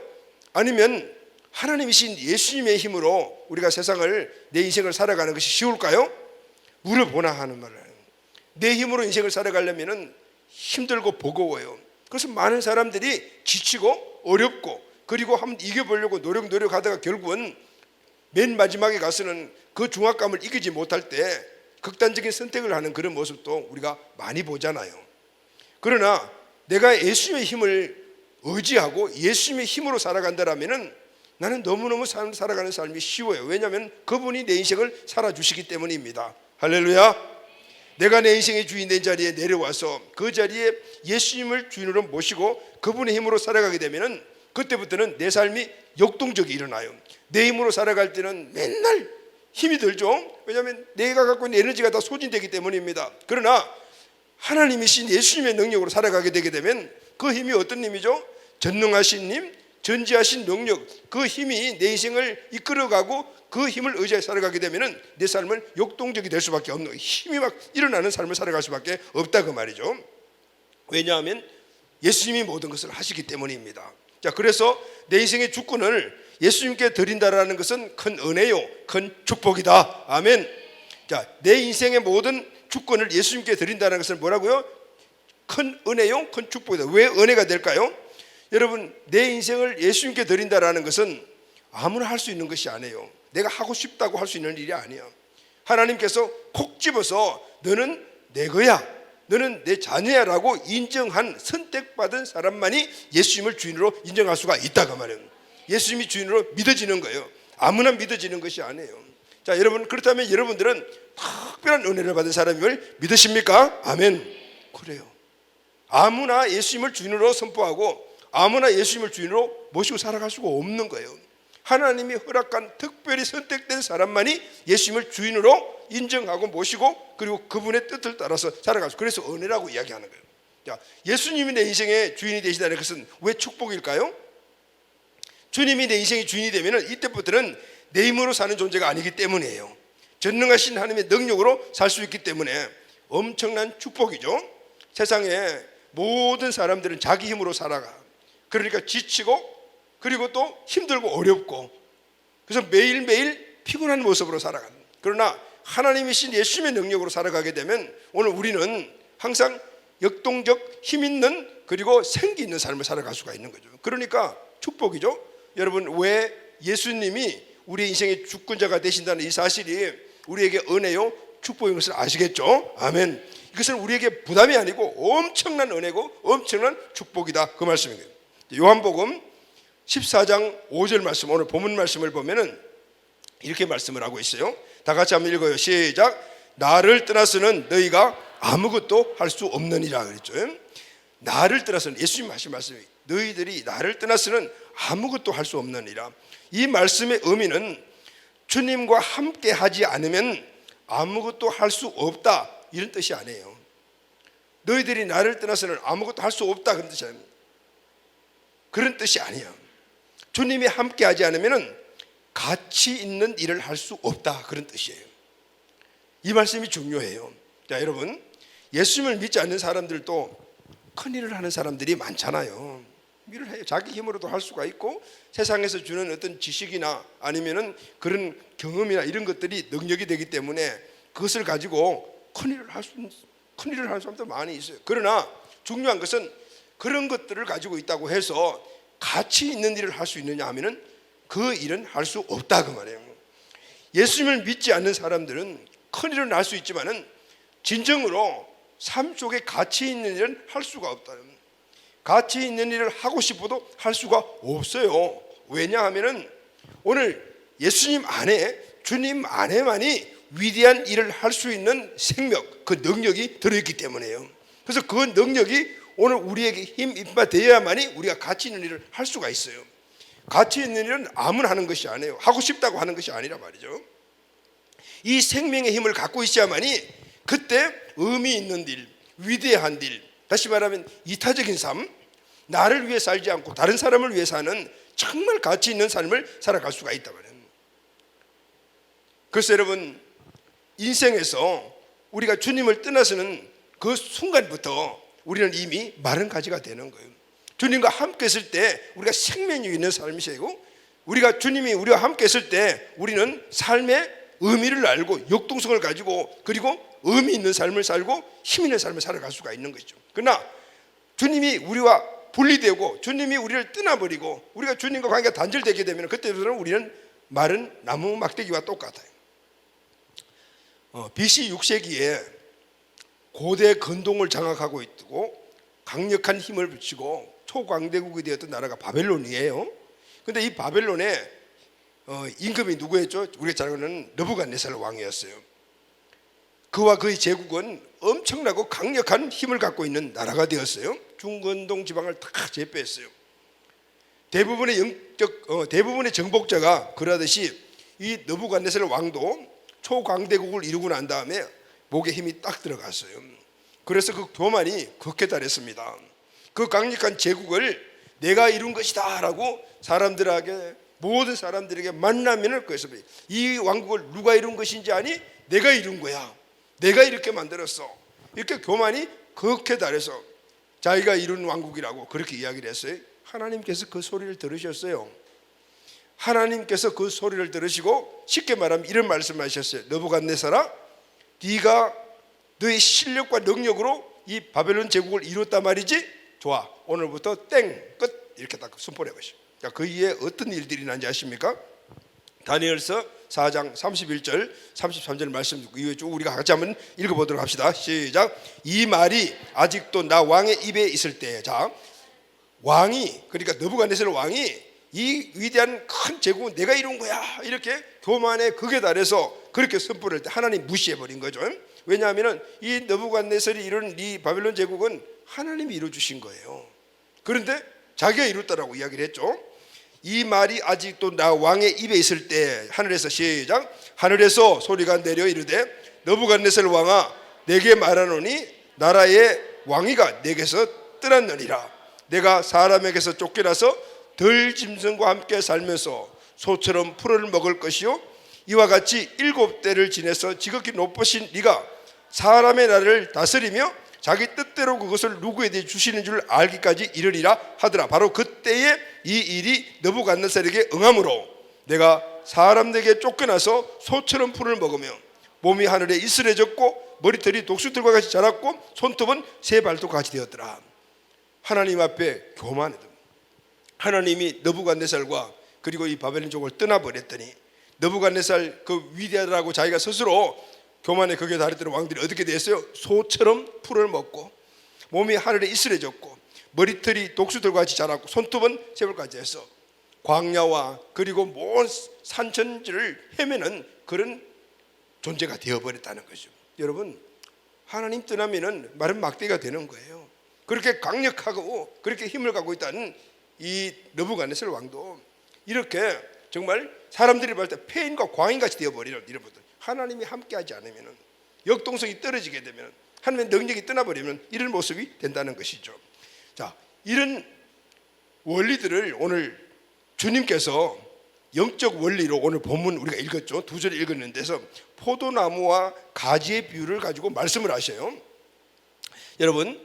아니면 하나님이신 예수님의 힘으로 우리가 세상을, 내 인생을 살아가는 것이 쉬울까요? 물어보나 하는 말을. 내 힘으로 인생을 살아가려면 힘들고 버거워요. 그래서 많은 사람들이 지치고 어렵고, 그리고 한번 이겨보려고 노력하다가 결국은 맨 마지막에 가서는 그 중압감을 이기지 못할 때 극단적인 선택을 하는 그런 모습도 우리가 많이 보잖아요. 그러나 내가 예수님의 힘을 의지하고 예수님의 힘으로 살아간다라면은 나는 너무너무 살아가는 삶이 쉬워요. 왜냐하면 그분이 내 인생을 살아주시기 때문입니다. 할렐루야. 내가 내 인생의 주인 된 자리에 내려와서 그 자리에 예수님을 주인으로 모시고 그분의 힘으로 살아가게 되면은 그때부터는 내 삶이 역동적이 일어나요. 내 힘으로 살아갈 때는 맨날 힘이 들죠. 왜냐하면 내가 갖고 있는 에너지가 다 소진되기 때문입니다. 그러나 하나님이신 예수님의 능력으로 살아가게 되게 되면 그 힘이 어떤 힘이죠? 전능하신 힘, 전지하신 능력, 그 힘이 내 인생을 이끌어가고 그 힘을 의지해 살아가게 되면 내 삶은 역동적이 될 수밖에 없는, 힘이 막 일어나는 삶을 살아갈 수밖에 없다 그 말이죠. 왜냐하면 예수님이 모든 것을 하시기 때문입니다. 자, 그래서 내 인생의 주권을 예수님께 드린다라는 것은 큰 은혜요, 큰 축복이다. 아멘. 자, 내 인생의 모든 주권을 예수님께 드린다는 것은 뭐라고요? 큰 은혜요, 큰 축복이다. 왜 은혜가 될까요? 여러분, 내 인생을 예수님께 드린다라는 것은 아무나 할 수 있는 것이 아니에요. 내가 하고 싶다고 할 수 있는 일이 아니야. 하나님께서 콕 집어서 너는 내 거야, 너는 내 자녀야라고 인정한, 선택받은 사람만이 예수님을 주인으로 인정할 수가 있다고 말해요. 예수님이 주인으로 믿어지는 거예요. 아무나 믿어지는 것이 아니에요. 자, 여러분, 그렇다면 여러분들은 특별한 은혜를 받은 사람임을 믿으십니까? 아멘. 그래요. 아무나 예수님을 주인으로 선포하고 아무나 예수님을 주인으로 모시고 살아갈 수가 없는 거예요. 하나님이 허락한 특별히 선택된 사람만이 예수님을 주인으로 인정하고 모시고 그리고 그분의 뜻을 따라서 살아갈 수, 그래서 은혜라고 이야기하는 거예요. 자, 예수님이 내 인생의 주인이 되시다는 것은 왜 축복일까요? 주님이 내 인생의 주인이 되면 이때부터는 내 힘으로 사는 존재가 아니기 때문이에요. 전능하신 하나님의 능력으로 살 수 있기 때문에 엄청난 축복이죠. 세상에 모든 사람들은 자기 힘으로 살아가. 그러니까 지치고 그리고 또 힘들고 어렵고, 그래서 매일매일 피곤한 모습으로 살아가는. 그러나 하나님이신 예수님의 능력으로 살아가게 되면 오늘 우리는 항상 역동적, 힘 있는, 그리고 생기 있는 삶을 살아갈 수가 있는 거죠. 그러니까 축복이죠. 여러분, 왜 예수님이 우리 인생의 주권자가 되신다는 이 사실이 우리에게 은혜요, 축복인 것을 아시겠죠? 아멘. 이것은 우리에게 부담이 아니고 엄청난 은혜고 엄청난 축복이다, 그 말씀이에요. 요한복음 14장 5절 말씀, 오늘 본문 말씀을 보면은 이렇게 말씀을 하고 있어요. 다 같이 한번 읽어요. 시작. 나를 떠나서는 너희가 아무것도 할 수 없느니라 그랬죠. 나를 떠나서는, 예수님 하신 말씀이 너희들이 나를 떠나서는 아무것도 할 수 없느니라. 이 말씀의 의미는 주님과 함께 하지 않으면 아무것도 할 수 없다, 이런 뜻이 아니에요. 너희들이 나를 떠나서는 아무것도 할 수 없다, 그런 뜻이 아닙니다. 그런 뜻이 아니야. 주님이 함께 하지 않으면 가치 있는 일을 할 수 없다, 그런 뜻이에요. 이 말씀이 중요해요. 자, 여러분, 예수님을 믿지 않는 사람들도 큰 일을 하는 사람들이 많잖아요. 일을 해요. 자기 힘으로도 할 수가 있고 세상에서 주는 어떤 지식이나 아니면은 그런 경험이나 이런 것들이 능력이 되기 때문에 그것을 가지고 큰 일을 하는 사람도 많이 있어요. 그러나 중요한 것은 그런 것들을 가지고 있다고 해서 가치 있는 일을 할 수 있느냐 하면은 그 일은 할 수 없다, 그 말이에요. 예수님을 믿지 않는 사람들은 큰 일은 할 수 있지만은 진정으로 삶 속에 가치 있는 일은 할 수가 없다. 가치 있는 일을 하고 싶어도 할 수가 없어요. 왜냐하면은 오늘 예수님 안에, 주님 안에만이 위대한 일을 할 수 있는 생명, 그 능력이 들어있기 때문에요. 그래서 그 능력이 오늘 우리에게 힘 입바되어야만이 우리가 가치 있는 일을 할 수가 있어요. 가치 있는 일은 아무나 하는 것이 아니에요. 하고 싶다고 하는 것이 아니라 말이죠. 이 생명의 힘을 갖고 있어야만이 그때 의미 있는 일, 위대한 일, 다시 말하면 이타적인 삶, 나를 위해 살지 않고 다른 사람을 위해 사는 정말 가치 있는 삶을 살아갈 수가 있다 말이에요. 그래서 여러분, 인생에서 우리가 주님을 떠나서는 그 순간부터 우리는 이미 마른 가지가 되는 거예요. 주님과 함께 있을 때 우리가 생명이 있는 삶이시고, 우리가 주님이 우리와 함께 있을 때 우리는 삶의 의미를 알고 역동성을 가지고 그리고 의미 있는 삶을 살고 힘 있는 삶을 살아갈 수가 있는 것이죠. 그러나 주님이 우리와 분리되고 주님이 우리를 떠나버리고 우리가 주님과 관계가 단절되게 되면 그때부터는 우리는 마른 나무 막대기와 똑같아요. BC 6세기에 고대 근동을 장악하고 있고 강력한 힘을 붙이고 초강대국이 되었던 나라가 바벨론이에요. 근데 이 바벨론의 임금이 누구였죠? 우리가 잘 아는 느부갓네살 왕이었어요. 그와 그의 제국은 엄청나고 강력한 힘을 갖고 있는 나라가 되었어요. 중근동 지방을 다 제패했어요. 대부분의 정복자가 그러듯이 이 느부갓네살 왕도 초강대국을 이루고 난 다음에 목에 힘이 딱 들어갔어요. 그래서 그 교만이 극에 달했습니다. 그 강력한 제국을 내가 이룬 것이다 라고 모든 사람들에게 만나면은 그래서 이 왕국을 누가 이룬 것인지 아니? 내가 이룬 거야. 내가 이렇게 만들었어. 이렇게 교만이 극에 달해서 자기가 이룬 왕국이라고 그렇게 이야기를 했어요. 하나님께서 그 소리를 들으셨어요. 하나님께서 그 소리를 들으시고 쉽게 말하면 이런 말씀하셨어요. 느부갓네살아, 네가 너의 실력과 능력으로 이 바벨론 제국을 이뤘단 말이지? 좋아, 오늘부터 땡 끝 이렇게 딱 선포를 해보시오. 자, 그 이후에 어떤 일들이 난지 아십니까? 다니엘서 4장 31절 33절 말씀 듣고 이후에 쭉 우리가 같이 한번 읽어보도록 합시다. 시작. 이 말이 아직도 나 왕의 입에 있을 때, 자, 왕이, 그러니까 느부갓네살 왕이 이 위대한 큰 제국은 내가 이룬 거야 이렇게 교만의 극에 달해서 그렇게 선포를 할 때 하나님 무시해버린 거죠. 왜냐하면 이 느부갓네살이 이룬 이 바벨론 제국은 하나님이 이루어주신 거예요. 그런데 자기가 이뤘다라고 이야기를 했죠. 이 말이 아직도 나 왕의 입에 있을 때, 하늘에서 시작. 하늘에서 소리가 내려 이르되 느부갓네살 왕아, 내게 말하노니 나라의 왕위가 내게서 떠났느니라. 내가 사람에게서 쫓겨나서 덜 짐승과 함께 살면서 소처럼 풀을 먹을 것이요, 이와 같이 7대를 지내서 지극히 높으신 네가 사람의 나라를 다스리며 자기 뜻대로 그것을 누구에게 주시는 줄 알기까지 이르리라 하더라. 바로 그때에 이 일이 느부갓네살에게 응함으로 내가 사람들에게 쫓겨나서 소처럼 풀을 먹으며 몸이 하늘에 이슬해졌고 머리털이 독수들과 같이 자랐고 손톱은 새 발톱과 같이 되었더라. 하나님 앞에 교만하다. 하나님이 느부갓네살과 그리고 이 바벨론 족을 떠나버렸더니 느부갓네살 그 위대하다고 자기가 스스로 교만의 극에 달했던 왕들이 어떻게 됐어요? 소처럼 풀을 먹고 몸이 하늘에 이슬해졌고 머리털이 독수들과 같이 자랐고 손톱은 새벌까지 해서 광야와 그리고 먼 산천지를 헤매는 그런 존재가 되어버렸다는 거죠. 여러분, 하나님 떠나면은 마른 막대기가 되는 거예요. 그렇게 강력하고 그렇게 힘을 갖고 있다는 이 느부갓네살 왕도 이렇게 정말 사람들이 볼 때 폐인과 광인같이 되어버리는 이런 분들, 하나님이 함께하지 않으면 역동성이 떨어지게 되면 하나님의 능력이 떠나버리면 이런 모습이 된다는 것이죠. 자, 이런 원리들을 오늘 주님께서 영적 원리로 오늘 본문 우리가 읽었죠. 2절을 읽었는데서 포도나무와 가지의 비유를 가지고 말씀을 하셔요. 여러분,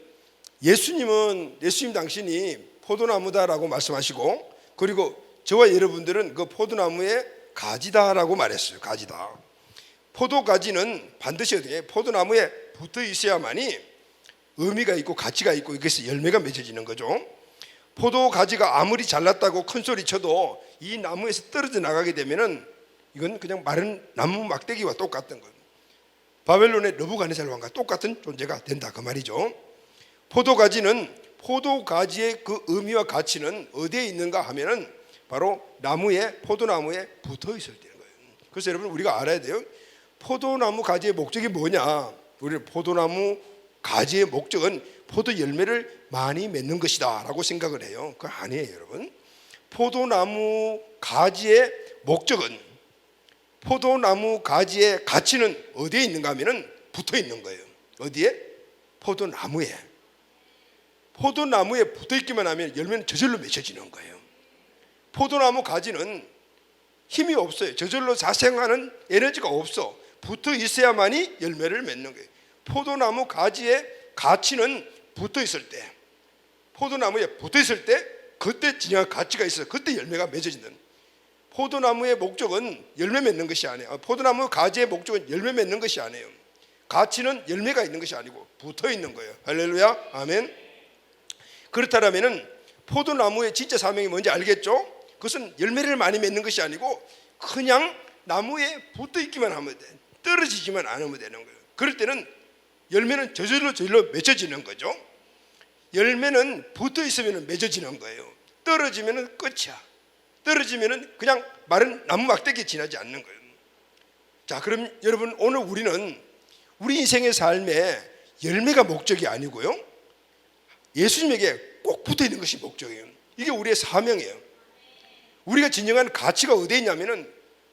예수님 당신이 포도나무다라고 말씀하시고 그리고 저와 여러분들은 그 포도나무의 가지다라고 말했어요. 가지다. 포도가지는 반드시 어떻게 포도나무에 붙어 있어야만이 의미가 있고 가치가 있고 이것이 열매가 맺어지는 거죠. 포도가지가 아무리 잘났다고 큰 소리 쳐도 이 나무에서 떨어져 나가게 되면은 이건 그냥 마른 나무 막대기와 똑같은 거예요. 바벨론의 느부갓네살 왕과 똑같은 존재가 된다 그 말이죠. 포도가지는 포도가지의 그 의미와 가치는 어디에 있는가 하면은 바로 포도나무에 붙어 있어야 되는 거예요. 그래서 여러분 우리가 알아야 돼요. 포도나무 가지의 목적이 뭐냐? 우리 포도나무 가지의 목적은 포도 열매를 많이 맺는 것이다 라고 생각을 해요. 그건 아니에요, 여러분. 포도나무 가지의 목적은, 포도나무 가지의 가치는 어디에 있는가 하면은 붙어 있는 거예요. 어디에? 포도나무에. 포도나무에 붙어 있기만 하면 열매는 저절로 맺혀지는 거예요. 포도나무 가지는 힘이 없어요. 저절로 자생하는 에너지가 없어. 붙어 있어야만이 열매를 맺는 거예요. 포도나무 가지의 가치는 붙어 있을 때, 포도나무에 붙어 있을 때 그때 진정한 가치가 있어요. 그때 열매가 맺어지는. 포도나무의 목적은 열매 맺는 것이 아니에요. 포도나무 가지의 목적은 열매 맺는 것이 아니에요. 가치는 열매가 있는 것이 아니고 붙어 있는 거예요. 할렐루야, 아멘. 그렇다면은 포도나무의 진짜 사명이 뭔지 알겠죠? 그것은 열매를 많이 맺는 것이 아니고 그냥 나무에 붙어 있기만 하면 돼. 떨어지지만 않으면 되는 거예요. 그럴 때는 열매는 저절로 맺어지는 거죠. 열매는 붙어 있으면 맺어지는 거예요. 떨어지면 끝이야. 떨어지면 그냥 마른 나무 막대기에 지나지 않는 거예요. 자, 그럼 여러분, 오늘 우리는 우리 인생의 삶에 열매가 목적이 아니고요, 예수님에게 꼭 붙어 있는 것이 목적이에요. 이게 우리의 사명이에요. 우리가 진정한 가치가 어디에 있냐면은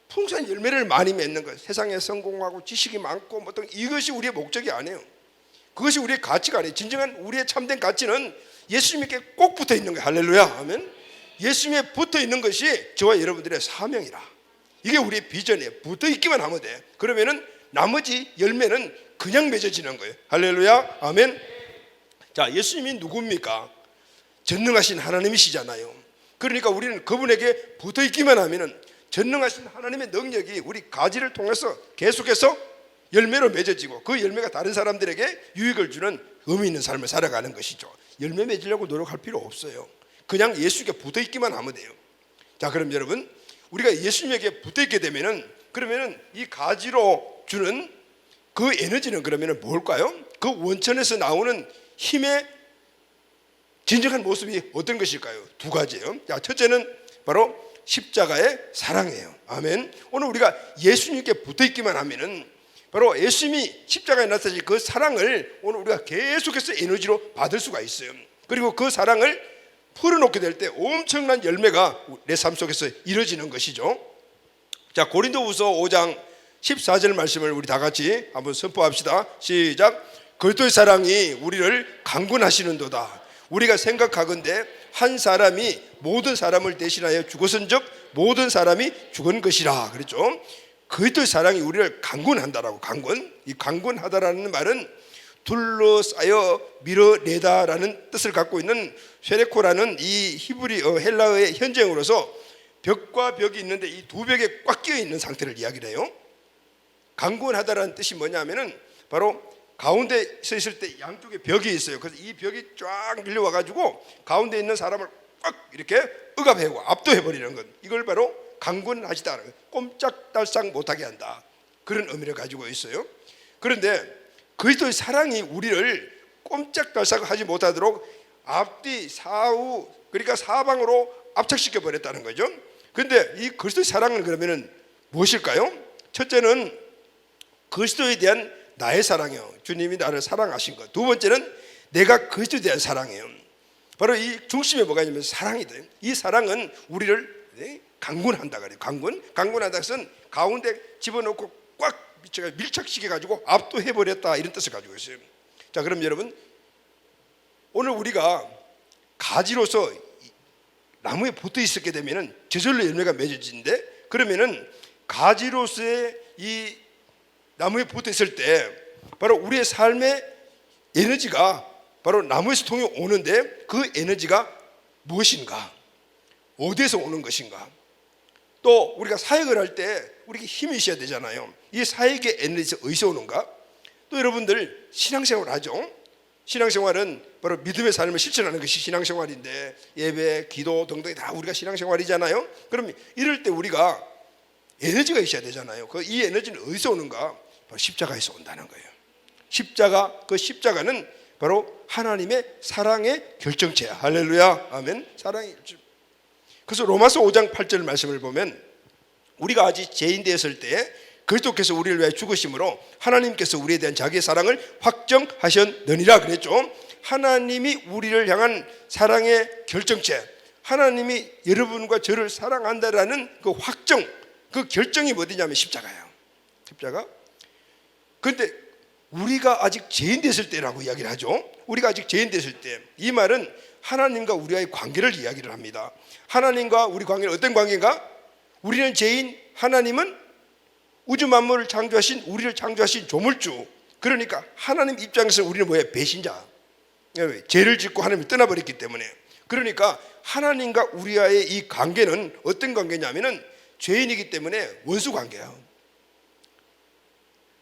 풍성한 열매를 많이 맺는 것, 세상에 성공하고 지식이 많고 뭐 등, 이것이 우리의 목적이 아니에요. 그것이 우리의 가치가 아니에요. 진정한 우리의 참된 가치는 예수님께 꼭 붙어 있는 거예요. 할렐루야, 아멘. 예수님에 붙어 있는 것이 저와 여러분들의 사명이라. 이게 우리의 비전이에요. 붙어 있기만 하면 돼. 그러면은 나머지 열매는 그냥 맺어지는 거예요. 할렐루야, 아멘. 자, 예수님이 누굽니까? 전능하신 하나님이시잖아요. 그러니까 우리는 그분에게 붙어 있기만 하면은 전능하신 하나님의 능력이 우리 가지를 통해서 계속해서 열매로 맺어지고, 그 열매가 다른 사람들에게 유익을 주는 의미 있는 삶을 살아가는 것이죠. 열매 맺으려고 노력할 필요 없어요. 그냥 예수에게 붙어 있기만 하면 돼요. 자, 그럼 여러분, 우리가 예수님에게 붙어 있게 되면은, 그러면은 이 가지로 주는 그 에너지는 그러면은 뭘까요? 그 원천에서 나오는 힘의 진정한 모습이 어떤 것일까요? 두 가지예요. 자, 첫째는 바로 십자가의 사랑이에요. 아멘. 오늘 우리가 예수님께 붙어 있기만 하면은 바로 예수님이 십자가에 나타나신 그 사랑을 오늘 우리가 계속해서 에너지로 받을 수가 있어요. 그리고 그 사랑을 풀어놓게 될 때 엄청난 열매가 내 삶 속에서 이루어지는 것이죠. 자, 고린도후서 5장 14절 말씀을 우리 다 같이 한번 선포합시다. 시작. 그리스도의 사랑이 우리를 강권하시는도다. 우리가 생각하건대 한 사람이 모든 사람을 대신하여 죽었은즉 모든 사람이 죽은 것이라 그랬죠. 그리스도의 사랑이 우리를 강권한다라고. 강권, 이 강권하다라는 말은 둘러싸여 밀어내다라는 뜻을 갖고 있는 쉐레코라는 이 히브리어 헬라어의 현재형으로서 벽과 벽이 있는데 이 두 벽에 꽉 끼어 있는 상태를 이야기를 해요. 강권하다라는 뜻이 뭐냐면은 바로 가운데 서 있을 때 양쪽에 벽이 있어요. 그래서 이 벽이 쫙 밀려와 가지고 가운데 있는 사람을 꽉 이렇게 억압하고 압도해버리는 것, 이걸 바로 강권하시다, 꼼짝달싹 못하게 한다, 그런 의미를 가지고 있어요. 그런데 그리스도의 사랑이 우리를 꼼짝달싹 하지 못하도록 앞뒤 사후, 그러니까 사방으로 압착시켜 버렸다는 거죠. 그런데 이 그리스도의 사랑은 그러면은 무엇일까요? 첫째는 그리스도에 대한 나의 사랑이요. 주님이 나를 사랑하신 것. 두 번째는 내가 그리스도에 대한 사랑이에요. 바로 이 중심에 뭐가 있냐면 사랑이다. 이 사랑은 우리를 강권한다 그래요. 강권한다 것은 가운데 집어넣고 꽉 밀착시켜 가지고 압도해 버렸다, 이런 뜻을 가지고 있어요. 자, 그럼 여러분, 오늘 우리가 가지로서 나무에 붙어 있었게 되면은 저절로 열매가 맺어지는데, 그러면은 가지로서의 이 나무에 붙어 있을 때 바로 우리의 삶의 에너지가 바로 나무에서 통해 오는데, 그 에너지가 무엇인가? 어디에서 오는 것인가? 또 우리가 사역을 할 때 우리에게 힘이 있어야 되잖아요. 이 사역의 에너지가 어디서 오는가? 또 여러분들 신앙생활을 하죠. 신앙생활은 바로 믿음의 삶을 실천하는 것이 신앙생활인데, 예배, 기도 등등이 다 우리가 신앙생활이잖아요. 그럼 이럴 때 우리가 에너지가 있어야 되잖아요. 이 에너지는 어디서 오는가? 바로 십자가에서 온다는 거예요. 그 십자가는 바로 하나님의 사랑의 결정체야. 할렐루야, 아멘. 사랑의 결정. 그래서 로마서 5장 8절 말씀을 보면, 우리가 아직 죄인 되었을 때 그리스도께서 우리를 위하여 죽으심으로 하나님께서 우리에 대한 자기의 사랑을 확정하셨느니라 그랬죠. 하나님이 우리를 향한 사랑의 결정체, 하나님이 여러분과 저를 사랑한다라는 그 확정, 그 결정이 어디냐면 십자가예요. 십자가. 그런데 우리가 아직 죄인 됐을 때라고 이야기를 하죠. 우리가 아직 죄인 됐을 때, 이 말은 하나님과 우리와의 관계를 이야기를 합니다. 하나님과 우리 관계는 어떤 관계인가? 우리는 죄인, 하나님은 우주 만물을 창조하신, 우리를 창조하신 조물주. 그러니까 하나님 입장에서 우리는 뭐예요? 배신자. 죄를 짓고 하나님이 떠나버렸기 때문에. 그러니까 하나님과 우리와의 이 관계는 어떤 관계냐면은 죄인이기 때문에 원수 관계예요.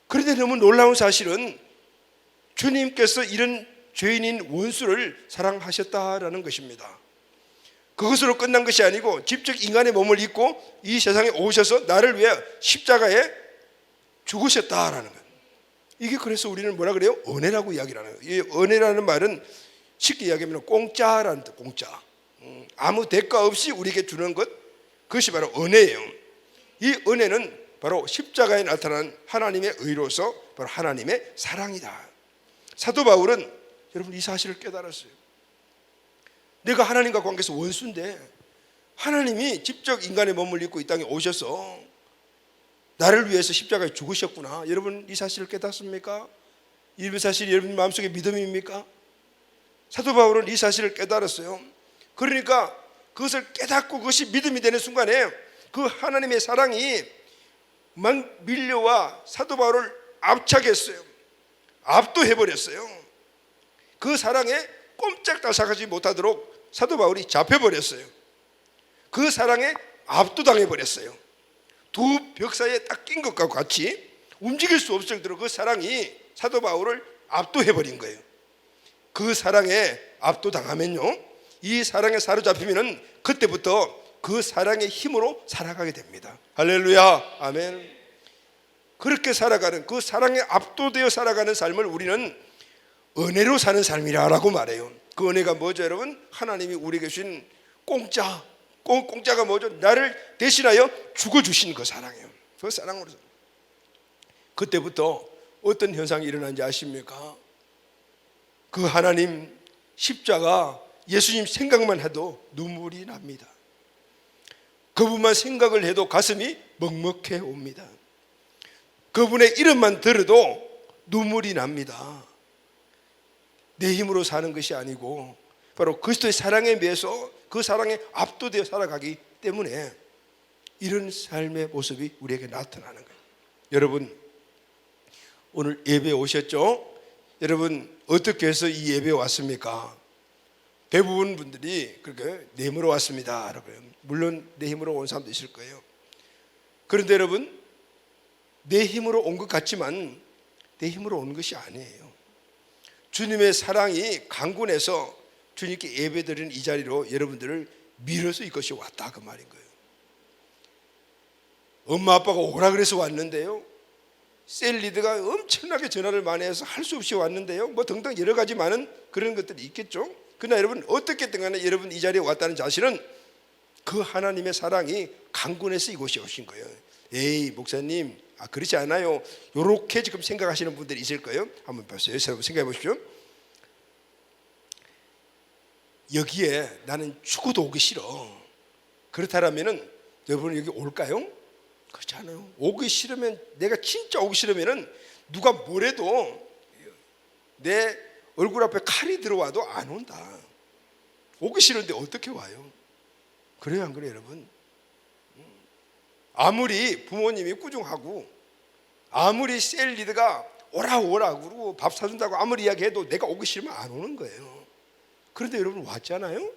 그런데 너무 놀라운 사실은 주님께서 이런 죄인인 원수를 사랑하셨다라는 것입니다. 그것으로 끝난 것이 아니고 직접 인간의 몸을 입고 이 세상에 오셔서 나를 위해 십자가에 죽으셨다라는 것. 이게 그래서 우리는 뭐라 그래요? 은혜라고 이야기를 하는 거예요. 이 은혜라는 말은 쉽게 이야기하면 공짜라는 뜻, 공짜. 아무 대가 없이 우리에게 주는 것, 그것이 바로 은혜예요. 이 은혜는 바로 십자가에 나타난 하나님의 의로서 바로 하나님의 사랑이다. 사도 바울은 여러분 이 사실을 깨달았어요. 내가 하나님과 관계에서 원수인데 하나님이 직접 인간의 몸을 입고 이 땅에 오셔서 나를 위해서 십자가에 죽으셨구나. 여러분 이 사실을 깨닫습니까? 이 사실이 여러분 마음속에 믿음입니까? 사도 바울은 이 사실을 깨달았어요. 그러니까 그것을 깨닫고 그것이 믿음이 되는 순간에 그 하나님의 사랑이 막 밀려와 사도 바울을 압착했어요. 압도해버렸어요. 그 사랑에 꼼짝달싹하지 못하도록 사도 바울이 잡혀버렸어요. 그 사랑에 압도당해버렸어요. 두 벽 사이에 딱 낀 것과 같이 움직일 수 없을 정도로 그 사랑이 사도 바울을 압도해버린 거예요. 그 사랑에 압도당하면요, 이 사랑에 사로잡히면은 그때부터 그 사랑의 힘으로 살아가게 됩니다. 할렐루야, 아멘. 그렇게 살아가는, 그 사랑에 압도되어 살아가는 삶을 우리는 은혜로 사는 삶이라고 말해요. 그 은혜가 뭐죠, 여러분? 하나님이 우리에게 주신 공짜. 공짜가 뭐죠? 나를 대신하여 죽어주신 그 사랑이에요. 그 사랑으로. 그때부터 어떤 현상이 일어난지 아십니까? 그 하나님 십자가, 예수님 생각만 해도 눈물이 납니다. 그분만 생각을 해도 가슴이 먹먹해 옵니다. 그분의 이름만 들어도 눈물이 납니다. 내 힘으로 사는 것이 아니고 바로 그리스도의 사랑에 비해서 그 사랑에 압도되어 살아가기 때문에 이런 삶의 모습이 우리에게 나타나는 거예요. 여러분 오늘 예배에 오셨죠? 여러분 어떻게 해서 이 예배에 왔습니까? 대부분 분들이 그렇게 내 힘으로 왔습니다. 여러분. 물론 내 힘으로 온 사람도 있을 거예요. 그런데 여러분 내 힘으로 온 것 같지만 내 힘으로 온 것이 아니에요. 주님의 사랑이 강군해서 주님께 예배드리는 이 자리로 여러분들을 밀어서 이것이 왔다 그 말인 거예요. 엄마 아빠가 오라 그래서 왔는데요, 셀리드가 엄청나게 전화를 많이 해서 할 수 없이 왔는데요, 뭐 등등 여러 가지 많은 그런 것들이 있겠죠. 그러나 여러분 어떻게든 간에 여러분 이 자리에 왔다는 자신은 그 하나님의 사랑이 강군해서 이곳에 오신 거예요. 에이 목사님, 그렇지 않아요. 이렇게 지금 생각하시는 분들이 있을 거예요. 한번 보세요. 여러분 생각해 보십시오. 여기에 나는 죽어도 오기 싫어. 그렇다면은 여러분 여기 올까요? 그렇지 않아요. 오기 싫으면, 내가 진짜 오기 싫으면은 누가 뭐래도 내 얼굴 앞에 칼이 들어와도 안 온다. 오기 싫은데 어떻게 와요? 그래요, 안 그래요, 여러분? 아무리 부모님이 꾸중하고 아무리 셀리드가 오라 그러고 밥 사준다고 아무리 이야기해도 내가 오기 싫으면 안 오는 거예요. 그런데 여러분 왔잖아요.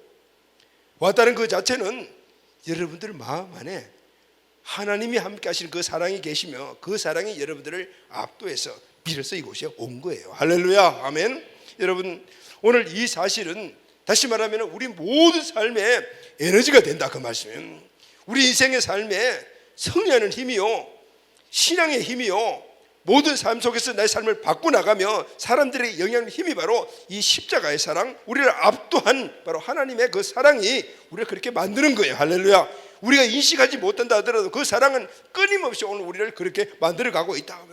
왔다는 그 자체는 여러분들 마음 안에 하나님이 함께 하시는 그 사랑이 계시며 그 사랑이 여러분들을 압도해서 밀어서 이곳에 온 거예요. 할렐루야, 아멘. 여러분 오늘 이 사실은 다시 말하면 우리 모든 삶에 에너지가 된다 그 말씀이에요. 우리 인생의 삶에 승리하는 힘이요, 신앙의 힘이요, 모든 삶 속에서 나의 삶을 바꿔나가며 사람들에게 영향하는 힘이 바로 이 십자가의 사랑, 우리를 압도한 바로 하나님의 그 사랑이 우리를 그렇게 만드는 거예요. 할렐루야. 우리가 인식하지 못한다 하더라도 그 사랑은 끊임없이 오늘 우리를 그렇게 만들어가고 있다.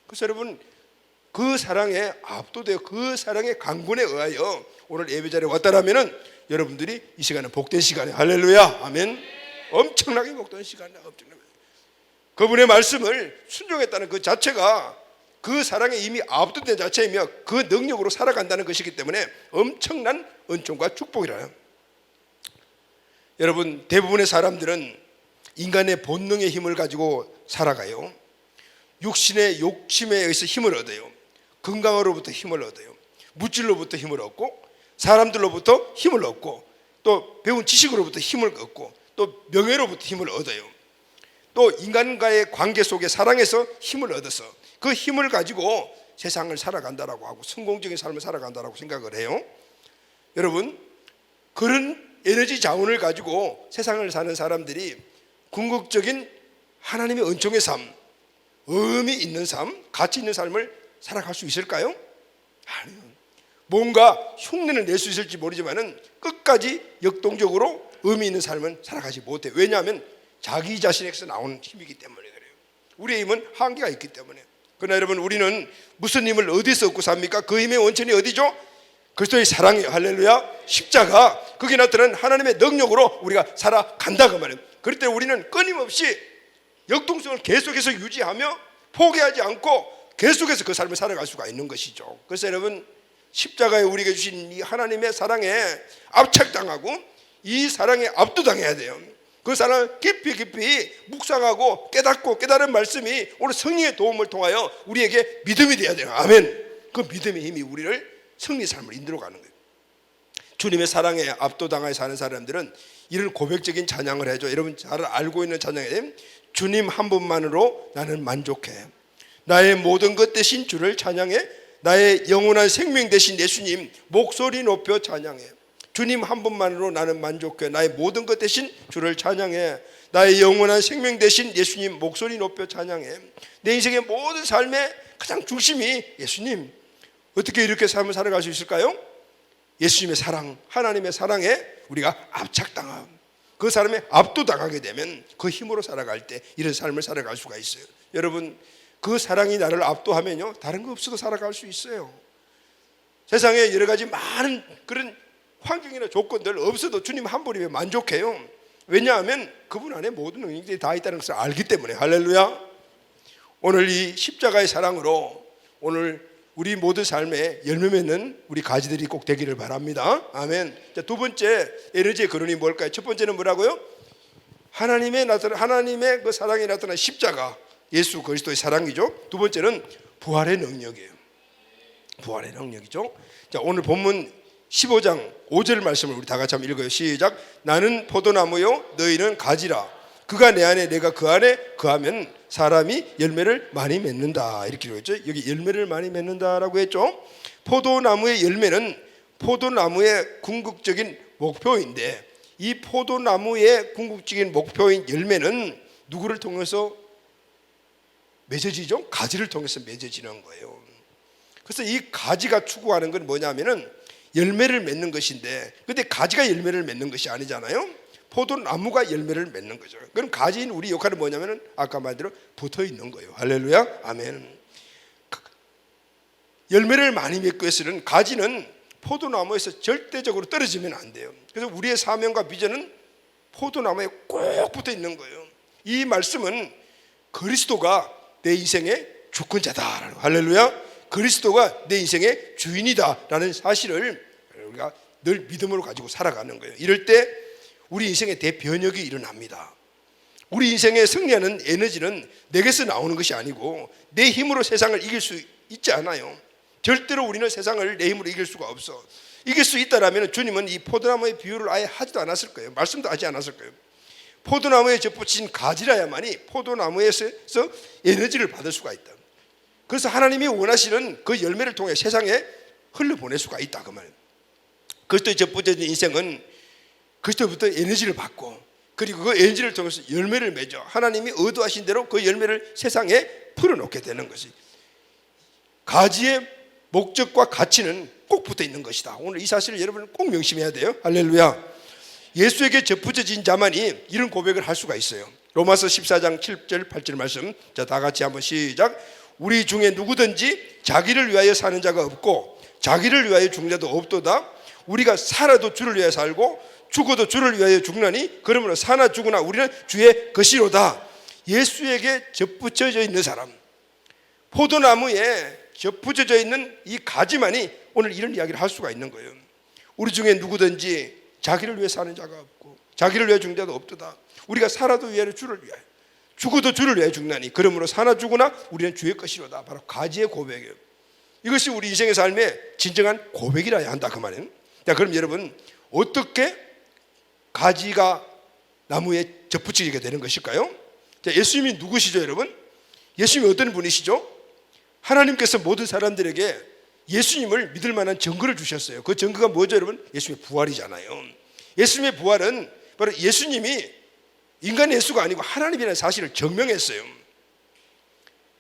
그래서 여러분 그 사랑에 압도되어 그 사랑의 강군에 의하여 오늘 예배 자리에 왔다라면은 여러분들이 이 시간은 복된 시간에 할렐루야 아멘. 엄청나게 복된 시간이야. 엄청나게. 그분의 말씀을 순종했다는 그 자체가 그 사랑에 이미 압도된 자체이며 그 능력으로 살아간다는 것이기 때문에 엄청난 은총과 축복이라요. 여러분, 대부분의 사람들은 인간의 본능의 힘을 가지고 살아가요. 육신의 욕심에 의해서 힘을 얻어요. 건강으로부터 힘을 얻어요. 물질로부터 힘을 얻고 사람들로부터 힘을 얻고 또 배운 지식으로부터 힘을 얻고 또 명예로부터 힘을 얻어요. 또 인간과의 관계 속에 사랑에서 힘을 얻어서 그 힘을 가지고 세상을 살아간다라고 하고 성공적인 삶을 살아간다라고 생각을 해요. 여러분, 그런 에너지 자원을 가지고 세상을 사는 사람들이 궁극적인 하나님의 은총의 삶, 의미 있는 삶, 가치 있는 삶을 살아갈 수 있을까요? 아니요. 뭔가 흉내는 낼 수 있을지 모르지만은 끝까지 역동적으로 의미 있는 삶은 살아가지 못해. 왜냐하면 자기 자신에게서 나오는 힘이기 때문에 그래요. 우리의 힘은 한계가 있기 때문에. 그러나 여러분, 우리는 무슨 힘을 어디서 얻고 삽니까? 그 힘의 원천이 어디죠? 그리스도의 사랑이에요. 할렐루야. 십자가, 거기에 나타나는 하나님의 능력으로 우리가 살아간다 그 말이에요. 그럴 때 우리는 끊임없이 역동성을 계속해서 유지하며 포기하지 않고 계속해서 그 삶을 살아갈 수가 있는 것이죠. 그래서 여러분, 십자가에 우리에게 주신 이 하나님의 사랑에 압착당하고 이 사랑에 압도당해야 돼요. 그 사랑을 깊이 묵상하고 깨닫고 깨달은 말씀이 오늘 성령의 도움을 통하여 우리에게 믿음이 되어야 돼요. 아멘. 그 믿음의 힘이 우리를 승리 삶을 인도가는 거예요. 주님의 사랑에 압도당하여 사는 사람들은 이런 고백적인 찬양을 해줘. 여러분 잘 알고 있는 찬양이에요. 주님 한 분만으로 나는 만족해. 나의 모든 것 대신 주를 찬양해. 나의 영원한 생명 대신 예수님 목소리 높여 찬양해. 주님 한 분만으로 나는 만족해. 나의 모든 것 대신 주를 찬양해. 나의 영원한 생명 대신 예수님 목소리 높여 찬양해. 내 인생의 모든 삶의 가장 중심이 예수님. 어떻게 이렇게 삶을 살아갈 수 있을까요? 예수님의 사랑, 하나님의 사랑에 우리가 압착당함, 그 사람에 압도당하게 되면 그 힘으로 살아갈 때 이런 삶을 살아갈 수가 있어요. 여러분, 그 사랑이 나를 압도하면요 다른 거 없어도 살아갈 수 있어요. 세상에 여러 가지 많은 그런 환경이나 조건들 없어도 주님 한 분이면 만족해요. 왜냐하면 그분 안에 모든 능력들이 다 있다는 것을 알기 때문에. 할렐루야. 오늘 이 십자가의 사랑으로 오늘 우리 모든 삶에 열매 맺는 우리 가지들이 꼭 되기를 바랍니다. 아멘. 자, 두 번째 에너지의 근원이 뭘까요? 첫 번째는 뭐라고요? 하나님의 그 사랑이 나타난 십자가, 예수 그리스도의 사랑이죠. 두 번째는 부활의 능력이에요. 부활의 능력이죠. 자, 오늘 본문 15장 5절 말씀을 우리 다 같이 한번 읽어요. 시작. 나는 포도나무요 너희는 가지라. 그가 내 안에 내가 그 안에 거하면 사람이 열매를 많이 맺는다. 이렇게 했죠. 여기 열매를 많이 맺는다라고 했죠. 포도나무의 열매는 포도나무의 궁극적인 목표인데 이 포도나무의 궁극적인 목표인 열매는 누구를 통해서 맺어지죠? 가지를 통해서 맺어지는 거예요. 그래서 이 가지가 추구하는 건 뭐냐면은 열매를 맺는 것인데, 근데 가지가 열매를 맺는 것이 아니잖아요. 포도나무가 열매를 맺는 거죠. 그럼 가지인 우리 역할은 뭐냐면은 아까 말대로 붙어 있는 거예요. 할렐루야. 아멘. 열매를 많이 맺기 위해서는 가지는 포도나무에서 절대적으로 떨어지면 안 돼요. 그래서 우리의 사명과 비전은 포도나무에 꼭 붙어 있는 거예요. 이 말씀은 그리스도가 내 인생의 주권자다. 할렐루야. 그리스도가 내 인생의 주인이다라는 사실을 우리가 늘 믿음으로 가지고 살아가는 거예요. 이럴 때 우리 인생의 대변혁이 일어납니다. 우리 인생에 승리하는 에너지는 내게서 나오는 것이 아니고 내 힘으로 세상을 이길 수 있지 않아요. 절대로 우리는 세상을 내 힘으로 이길 수가 없어. 이길 수 있다라면 주님은 이 포도나무의 비유를 아예 하지도 않았을 거예요. 말씀도 하지 않았을 거예요. 포도나무에 접붙인 가지라야만이 포도나무에서 에너지를 받을 수가 있다. 그래서 하나님이 원하시는 그 열매를 통해 세상에 흘려보낼 수가 있다 그 말이에요. 그리스도에 접붙여진 인생은 그리스도부터 에너지를 받고 그리고 그 에너지를 통해서 열매를 맺어 하나님이 의도하신 대로 그 열매를 세상에 풀어놓게 되는 것이, 가지의 목적과 가치는 꼭 붙어 있는 것이다. 오늘 이 사실을 여러분은 꼭 명심해야 돼요. 할렐루야. 예수에게 접붙여진 자만이 이런 고백을 할 수가 있어요. 로마서 14장 7절 8절 말씀, 자, 다 같이 한번 시작. 우리 중에 누구든지 자기를 위하여 사는 자가 없고 자기를 위하여 죽는 자도 없도다. 우리가 살아도 주를 위하여 살고 죽어도 주를 위하여 죽나니 그러므로 사나 죽으나 우리는 주의 것이로다. 예수에게 접붙여져 있는 사람, 포도나무에 접붙여져 있는 이 가지만이 오늘 이런 이야기를 할 수가 있는 거예요. 우리 중에 누구든지 자기를 위해 사는 자가 없고 자기를 위해 죽는 자도 없도다. 우리가 살아도 위하여 주를 위하여 죽어도 주를 위하여 죽나니 그러므로 사나 죽으나 우리는 주의 것이로다. 바로 가지의 고백이에요. 이것이 우리 인생의 삶의 진정한 고백이라야 한다 그 말이에요. 자, 그럼 여러분 어떻게 가지가 나무에 접붙이게 되는 것일까요? 자, 예수님이 누구시죠 여러분? 예수님이 어떤 분이시죠? 하나님께서 모든 사람들에게 예수님을 믿을 만한 증거를 주셨어요. 그 증거가 뭐죠 여러분? 예수님의 부활이잖아요. 예수님의 부활은 바로 예수님이 인간 예수가 아니고 하나님이라는 사실을 증명했어요.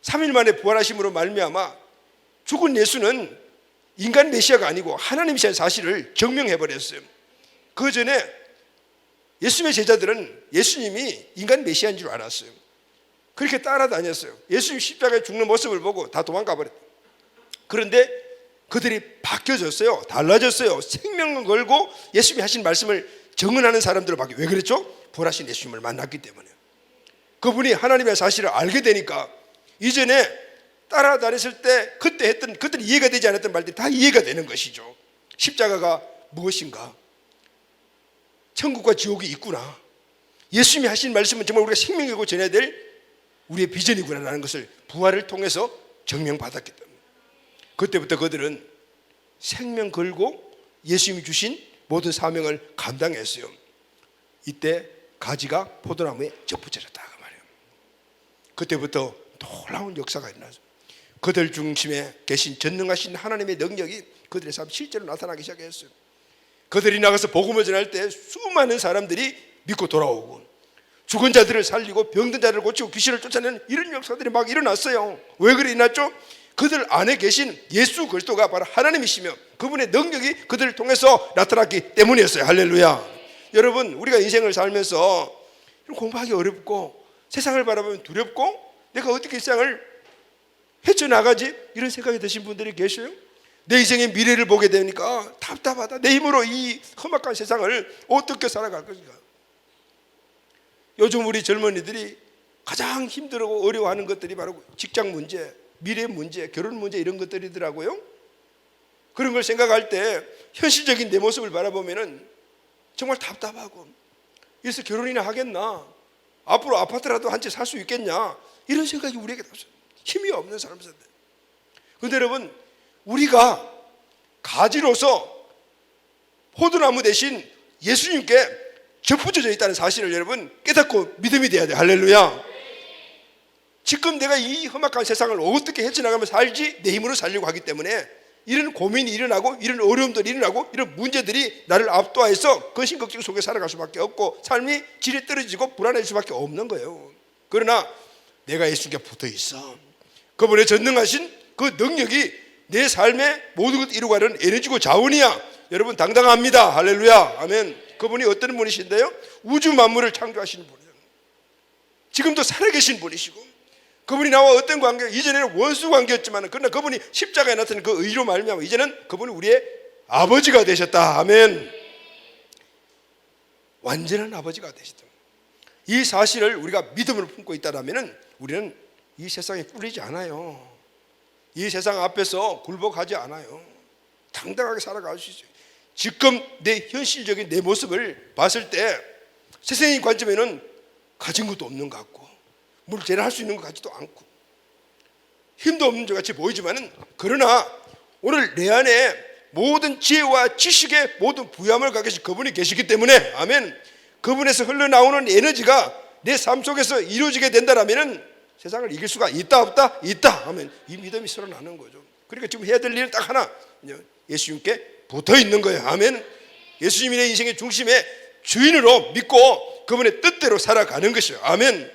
3일 만에 부활하심으로 말미암아 죽은 예수는 인간 메시아가 아니고 하나님이라는 사실을 증명해버렸어요. 그 전에 예수님의 제자들은 예수님이 인간 메시아인 줄 알았어요. 그렇게 따라다녔어요. 예수님 십자가에 죽는 모습을 보고 다 도망가 버렸어요. 그런데 그들이 바뀌어졌어요. 달라졌어요. 생명을 걸고 예수님이 하신 말씀을 증언하는 사람들을 바뀌어. 왜 그랬죠? 부활하신 예수님을 만났기 때문에. 그분이 하나님의 사실을 알게 되니까 이전에 따라다녔을 때 그때 했던 그들이 이해가 되지 않았던 말들이 다 이해가 되는 것이죠. 십자가가 무엇인가? 천국과 지옥이 있구나. 예수님이 하신 말씀은 정말 우리가 생명이고 전해야 될 우리의 비전이구나라는 것을 부활을 통해서 증명받았기 때문에 그때부터 그들은 생명 걸고 예수님이 주신 모든 사명을 감당했어요. 이때 가지가 포도나무에 접붙여졌다 그 말이에요. 그때부터 놀라운 역사가 일어나서 그들 중심에 계신 전능하신 하나님의 능력이 그들의 삶 실제로 나타나기 시작했어요. 그들이 나가서 복음을 전할 때 수많은 사람들이 믿고 돌아오고 죽은 자들을 살리고 병든 자를 고치고 귀신을 쫓아내는 이런 역사들이 막 일어났어요. 왜 그래 일어났죠? 그들 안에 계신 예수 그리스도가 바로 하나님이시며 그분의 능력이 그들을 통해서 나타났기 때문이었어요. 할렐루야. 여러분 우리가 인생을 살면서 공부하기 어렵고 세상을 바라보면 두렵고 내가 어떻게 세상을 헤쳐나가지? 이런 생각이 드신 분들이 계셔요. 내 인생의 미래를 보게 되니까 답답하다. 내 힘으로 이 험악한 세상을 어떻게 살아갈 것인가. 요즘 우리 젊은이들이 가장 힘들고 어려워하는 것들이 바로 직장 문제, 미래 문제, 결혼 문제 이런 것들이더라고요. 그런 걸 생각할 때 현실적인 내 모습을 바라보면은 정말 답답하고 이래서 결혼이나 하겠나? 앞으로 아파트라도 한 채 살 수 있겠냐? 이런 생각이 우리에게 없어요. 힘이 없는 사람들. 그런데 여러분 우리가 가지로서 포도나무 대신 예수님께 접붙여져 있다는 사실을 여러분 깨닫고 믿음이 돼야 돼요. 할렐루야. 지금 내가 이 험악한 세상을 어떻게 헤쳐나가며 살지 내 힘으로 살려고 하기 때문에 이런 고민이 일어나고 이런 어려움들이 일어나고 이런 문제들이 나를 압도해서 근심걱정 속에 살아갈 수밖에 없고 삶이 질이 떨어지고 불안해질 수밖에 없는 거예요. 그러나 내가 예수님께 붙어 있어. 그분의 전능하신 그 능력이 내 삶의 모든 것을 이루고 가는 에너지고 자원이야. 여러분 당당합니다. 할렐루야. 아멘. 그분이 어떤 분이신데요? 우주 만물을 창조하신 분이에요. 지금도 살아계신 분이시고 그분이 나와 어떤 관계, 이전에는 원수 관계였지만 그러나 그분이 십자가에 나타난 그 의로 말미암아 이제는 그분이 우리의 아버지가 되셨다. 아멘. 완전한 아버지가 되셨다. 이 사실을 우리가 믿음으로 품고 있다면 우리는 이 세상에 꿀리지 않아요. 이 세상 앞에서 굴복하지 않아요. 당당하게 살아갈 수 있어요. 지금 내 현실적인 내 모습을 봤을 때 세상의 관점에는 가진 것도 없는 것 같고 뭘 제대로 할 수 있는 것 같지도 않고 힘도 없는 것 같이 보이지만은 그러나 오늘 내 안에 모든 지혜와 지식의 모든 부여함을 갖고 계신 그분이 계시기 때문에 아멘. 그분에서 흘러나오는 에너지가 내 삶 속에서 이루어지게 된다라면은 세상을 이길 수가 있다 없다? 있다 하면 이 믿음이 살아나는 거죠. 그러니까 지금 해야 될 일은 딱 하나, 예수님께 붙어 있는 거예요. 아멘. 예수님이 내 인생의 중심에 주인으로 믿고 그분의 뜻대로 살아가는 것이에요. 아멘.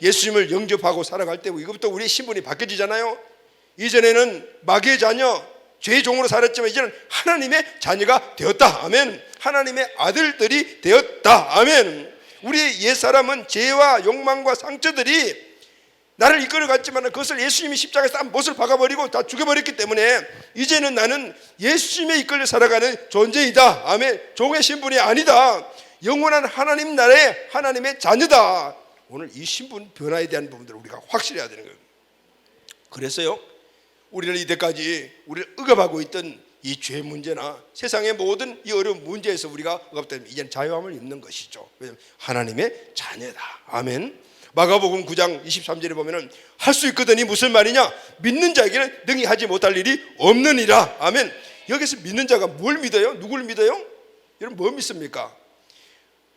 예수님을 영접하고 살아갈 때 이것부터 우리의 신분이 바뀌어지잖아요. 이전에는 마귀의 자녀, 죄의 종으로 살았지만 이제는 하나님의 자녀가 되었다. 아멘. 하나님의 아들들이 되었다. 아멘. 우리의 옛사람은 죄와 욕망과 상처들이 나를 이끌어갔지만 그것을 예수님이 십자가에서 못을 박아버리고 다 죽여버렸기 때문에 이제는 나는 예수님에 이끌려 살아가는 존재이다. 아멘. 종의 신분이 아니다. 영원한 하나님 나라의 하나님의 자녀다. 오늘 이 신분 변화에 대한 부분들을 우리가 확실히 해야 되는 거예요. 그래서요, 우리는 이때까지 우리를 억압하고 있던 이 죄 문제나 세상의 모든 이 어려운 문제에서 우리가 억압되면 이제는 자유함을 입는 것이죠. 왜냐하면 하나님의 자녀다. 아멘. 마가복음 9장 23절에 보면은 할 수 있거든이 무슨 말이냐? 믿는 자에게는 능히 하지 못할 일이 없느니라. 아멘. 여기서 믿는 자가 뭘 믿어요? 누굴 믿어요? 여러분 뭐 믿습니까?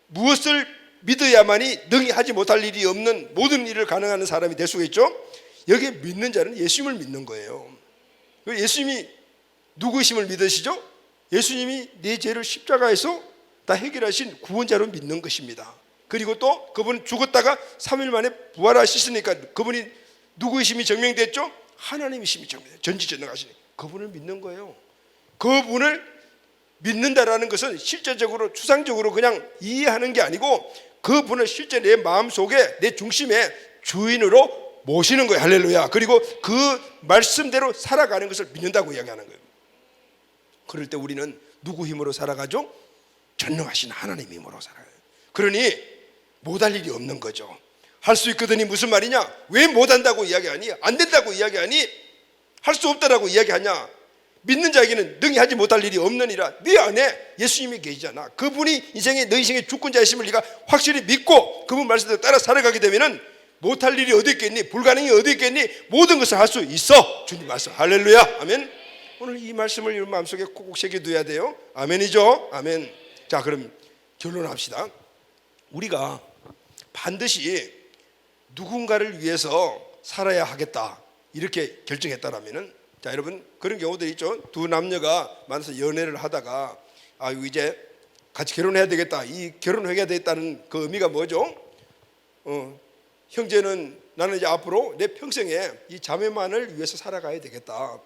무엇을 믿어야만이 능히 하지 못할 일이 없는 모든 일을 가능한 사람이 될 수가 있죠. 여기에 믿는 자는 예수님을 믿는 거예요. 예수님이 누구심을 믿으시죠? 예수님이 내 죄를 십자가에서 다 해결하신 구원자로 믿는 것입니다. 그리고 또 그분은 죽었다가 3일 만에 부활하셨으니까 그분이 누구이심이 증명됐죠? 하나님이심이 증명됐죠. 전지전능하시니 그분을 믿는 거예요. 그분을 믿는다라는 것은 실제적으로 추상적으로 그냥 이해하는 게 아니고 그분을 실제 내 마음속에 내 중심에 주인으로 모시는 거예요. 할렐루야. 그리고 그 말씀대로 살아가는 것을 믿는다고 이야기하는 거예요. 그럴 때 우리는 누구 힘으로 살아가죠? 전능하신 하나님 힘으로 살아가요. 그러니 못할 일이 없는 거죠. 할 수 있거든이 무슨 말이냐? 왜 못한다고 이야기하니? 안 된다고 이야기하니? 할 수 없다라고 이야기하냐? 믿는 자에게는 능히 하지 못할 일이 없느니라. 네 안에 예수님이 계시잖아. 그분이 너 인생의 주권자이심을 네가 확실히 믿고 그분 말씀대로 따라 살아가게 되면은 못할 일이 어디 있겠니? 불가능이 어디 있겠니? 모든 것을 할 수 있어. 주님 말씀. 할렐루야. 아멘. 오늘 이 말씀을 여러분 마음속에 콕콕 새겨둬야 돼요. 아멘이죠. 아멘. 자, 그럼 결론합시다. 우리가 반드시 누군가를 위해서 살아야 하겠다 이렇게 결정했다라면은, 자 여러분 그런 경우도 있죠. 두 남녀가 만나서 연애를 하다가 이제 같이 결혼해야 되겠다, 이 결혼해야 되겠다는 그 의미가 뭐죠? 형제는 나는 이제 앞으로 내 평생에 이 자매만을 위해서 살아가야 되겠다.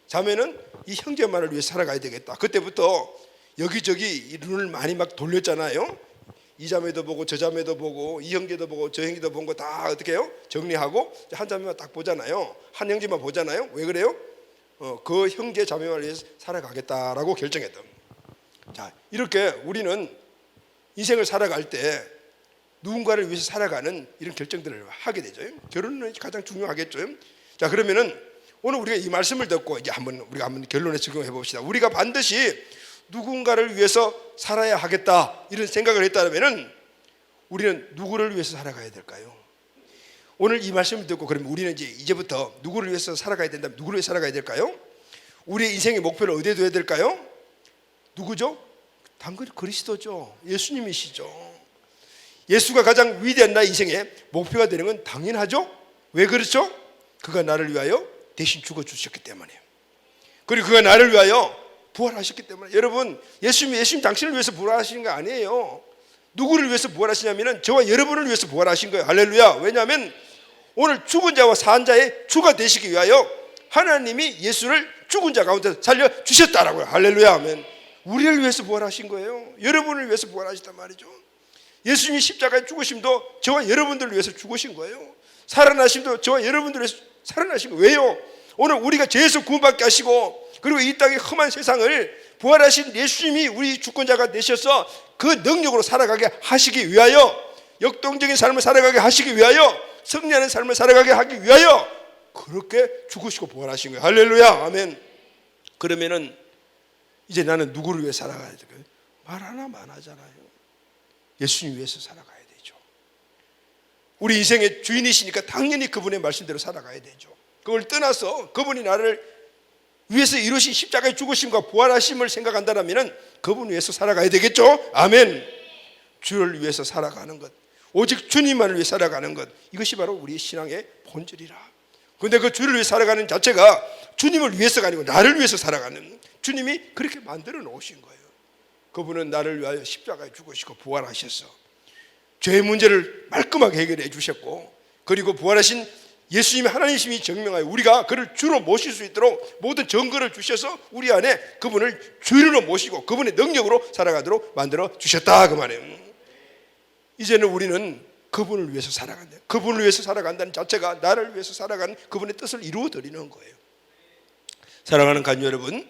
자매는 이 형제만을 위해서 살아가야 되겠다. 그때부터 여기저기 이 눈을 많이 막 돌렸잖아요. 이 자매도 보고 저 자매도 보고 이 형제도 보고 저 형제도 본 거 다 어떻게 해요? 정리하고 한 자매만 딱 보잖아요. 한 형제만 보잖아요. 왜 그래요? 그 형제 자매만을 위해서 살아가겠다라고 결정했다. 자, 이렇게 우리는 인생을 살아갈 때 누군가를 위해서 살아가는 이런 결정들을 하게 되죠. 결혼은 가장 중요하겠죠. 자, 그러면은 오늘 우리가 이 말씀을 듣고 이제 우리가 한번 결론에 적용해 봅시다. 우리가 반드시 누군가를 위해서 살아야 하겠다 이런 생각을 했다면은 우리는 누구를 위해서 살아가야 될까요? 오늘 이 말씀을 듣고 그러면 우리는 이제부터 누구를 위해서 살아가야 된다면 누구를 위해서 살아가야 될까요? 우리의 인생의 목표를 어디에 둬야 될까요? 누구죠? 당연히 그리스도죠. 예수님이시죠. 예수가 가장 위대한 나의 인생의 목표가 되는 건 당연하죠. 왜 그렇죠? 그가 나를 위하여 대신 죽어주셨기 때문이에요. 그리고 그가 나를 위하여 부활하셨기 때문에. 여러분, 예수님 당신을 위해서 부활하시는 거 아니에요. 누구를 위해서 부활하시냐면은 저와 여러분을 위해서 부활하신 거예요. 할렐루야. 왜냐하면 오늘 죽은 자와 산 자의 주가 되시기 위하여 하나님이 예수를 죽은 자 가운데 살려 주셨다라고요. 할렐루야. 아멘. 우리를 위해서 부활하신 거예요. 여러분을 위해서 부활하셨단 말이죠. 예수님이 십자가에 죽으심도 저와 여러분들을 위해서 죽으신 거예요. 살아나심도 저와 여러분들을 위해서 살아나신 거예요. 왜요? 오늘 우리가 죄에서 구원받게 하시고 그리고 이 땅의 험한 세상을 부활하신 예수님이 우리 주권자가 되셔서 그 능력으로 살아가게 하시기 위하여, 역동적인 삶을 살아가게 하시기 위하여, 승리하는 삶을 살아가게 하기 위하여 그렇게 죽으시고 부활하신 거예요. 할렐루야. 아멘. 그러면은 이제 나는 누구를 위해 살아가야 될까요? 말 하나만 하잖아요. 예수님 위해서 살아가야 되죠. 우리 인생의 주인이시니까 당연히 그분의 말씀대로 살아가야 되죠. 그걸 떠나서 그분이 나를 위해서 이루신 십자가의 죽으심과 부활하심을 생각한다면 그분 위해서 살아가야 되겠죠. 아멘. 주를 위해서 살아가는 것, 오직 주님만을 위해 살아가는 것, 이것이 바로 우리의 신앙의 본질이라. 그런데 그 주를 위해 살아가는 자체가 주님을 위해서가 아니고 나를 위해서 살아가는, 주님이 그렇게 만들어 놓으신 거예요. 그분은 나를 위하여 십자가에 죽으시고 부활하셔서 죄의 문제를 말끔하게 해결해 주셨고, 그리고 부활하신 예수님의 하나님이심이 증명하여 우리가 그를 주로 모실 수 있도록 모든 증거를 주셔서 우리 안에 그분을 주인으로 모시고 그분의 능력으로 살아가도록 만들어 주셨다 그 말이에요. 이제는 우리는 그분을 위해서 살아간다. 그분을 위해서 살아간다는 자체가 나를 위해서 살아가는 그분의 뜻을 이루어드리는 거예요. 사랑하는 가족 여러분,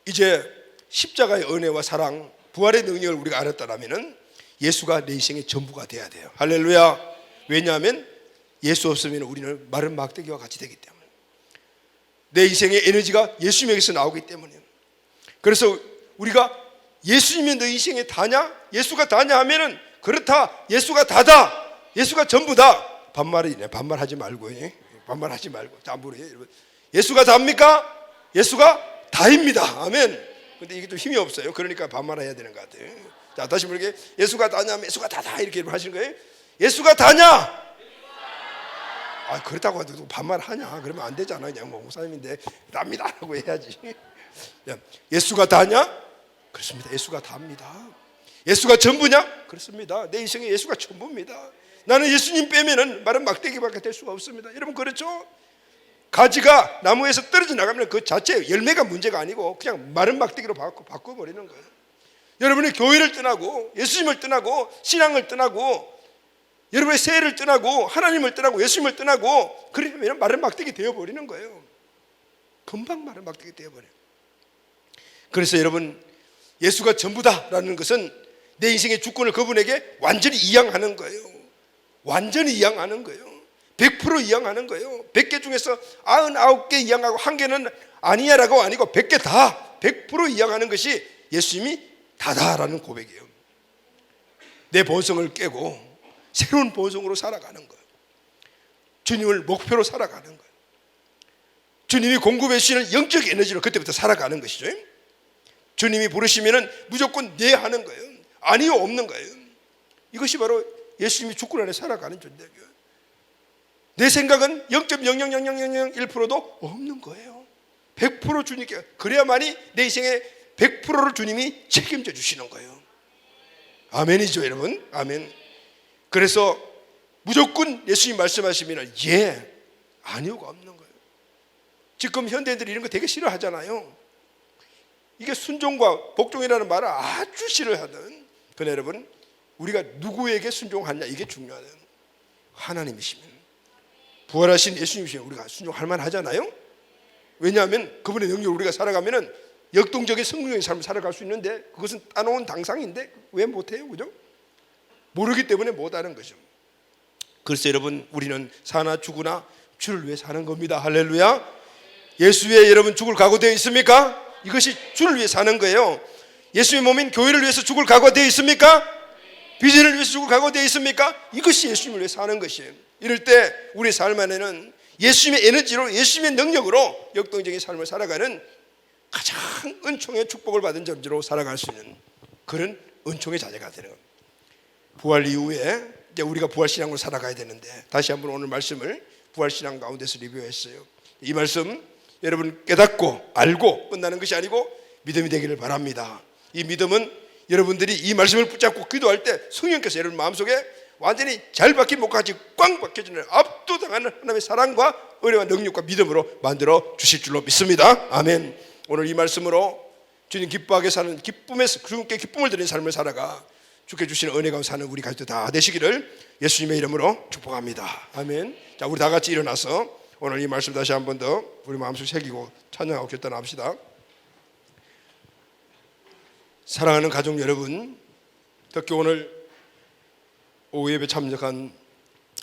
이제 십자가의 은혜와 사랑, 부활의 능력을 우리가 알았다면 예수가 내 인생의 전부가 돼야 돼요. 할렐루야. 왜냐하면 예수 없으면 우리는 마른 막대기와 같이 되기 때문에, 내 인생의 에너지가 예수님에게서 나오기 때문에. 그래서 우리가 예수님이 너 인생에 다냐? 예수가 다냐 하면은 그렇다, 예수가 다다, 예수가 전부다. 반말이네. 반말하지 말고, 반말하지 말고. 자, 물어요, 여러분. 예수가 다입니까? 예수가 다입니다. 아멘. 근데 이게 좀 힘이 없어요. 그러니까 반말해야 되는 것 같아요. 자, 다시 모르게 예수가 다냐, 예수가 다다 이렇게 하시는 거예요. 예수가 다냐? 아, 그렇다고 해도 반말하냐? 그러면 안 되잖아. 그냥 뭐 목사님인데 답니다라고 해야지. 예수가 다냐? 그렇습니다. 예수가 다입니다. 예수가 전부냐? 그렇습니다. 내 인생에 예수가 전부입니다. 나는 예수님 빼면은 마른 막대기밖에 될 수가 없습니다. 여러분 그렇죠? 가지가 나무에서 떨어져 나가면 그 자체 열매가 문제가 아니고 그냥 마른 막대기로 바꿔버리는 거예요. 여러분이 교회를 떠나고 예수님을 떠나고 신앙을 떠나고 여러분의 세를 떠나고 하나님을 떠나고 예수님을 떠나고 그러면 마른 막대기 되어버리는 거예요. 금방 마른 막대기 되어버려요. 그래서 여러분, 예수가 전부다라는 것은 내 인생의 주권을 그분에게 완전히 이양하는 거예요. 완전히 이양하는 거예요. 100% 이양하는 거예요. 100개 중에서 99개 이양하고 1개는 아니야라고 아니고 100개 다 100% 이양하는 것이 예수님이 다다라는 고백이에요. 내 본성을 깨고 새로운 본성으로 살아가는 거예요. 주님을 목표로 살아가는 거예요. 주님이 공급해 주시는 영적 에너지로 그때부터 살아가는 것이죠. 주님이 부르시면 무조건 네 하는 거예요. 아니요 없는 거예요. 이것이 바로 예수님이 주권 안에 살아가는 존재예요. 내 생각은 0.0000001%도 없는 거예요. 100% 주님께, 그래야만이 내 인생의 100%를 주님이 책임져 주시는 거예요. 아멘이죠 여러분. 아멘. 그래서 무조건 예수님 말씀하시면 예, 아니요가 없는 거예요. 지금 현대인들이 이런 거 되게 싫어하잖아요. 이게 순종과 복종이라는 말을 아주 싫어하던. 그러나 여러분, 우리가 누구에게 순종하냐 이게 중요하다. 하나님이시면, 부활하신 예수님이시면 우리가 순종할 만하잖아요. 왜냐하면 그분의 능력으로 우리가 살아가면은 역동적인 성공적인 삶을 살아갈 수 있는데, 그것은 따놓은 당상인데 왜 못해요? 그죠? 모르기 때문에 못하는 거죠. 그래서 여러분, 우리는 사나 죽으나 주를 위해 사는 겁니다. 할렐루야. 예수 위에 여러분 죽을 각오되어 있습니까? 이것이 주를 위해 사는 거예요. 예수의 몸인 교회를 위해서 죽을 각오되어 있습니까? 비전을 위해서 죽을 각오되어 있습니까? 이것이 예수님을 위해 사는 것이에요. 이럴 때 우리 삶 안에는 예수님의 에너지로, 예수님의 능력으로 역동적인 삶을 살아가는 가장 은총의 축복을 받은 존재로 살아갈 수 있는 그런 은총의 자녀가 되는 겁니다. 부활 이후에 이제 우리가 부활신앙으로 살아가야 되는데, 다시 한번 오늘 말씀을 부활신앙 가운데서 리뷰했어요. 이 말씀 여러분 깨닫고 알고 끝나는 것이 아니고 믿음이 되기를 바랍니다. 이 믿음은 여러분들이 이 말씀을 붙잡고 기도할 때 성령께서 여러분 마음속에 완전히 잘 박힌 목까지 꽝 박혀지는 압도당하는 하나님의 사랑과 은혜와 능력과 믿음으로 만들어 주실 줄로 믿습니다. 아멘. 오늘 이 말씀으로 주님 기뻐하게 사는, 기쁨에서 주님께 기쁨을 드리는 삶을 살아가 주께 주시는 은혜 가운데 사는 우리 가족들 다 되시기를 예수님의 이름으로 축복합니다. 아멘. 자, 우리 다 같이 일어나서 오늘 이 말씀 다시 한 번 더 우리 마음속에 새기고 찬양하고 결단합시다. 사랑하는 가족 여러분, 특히 오늘 오후 예배 참석한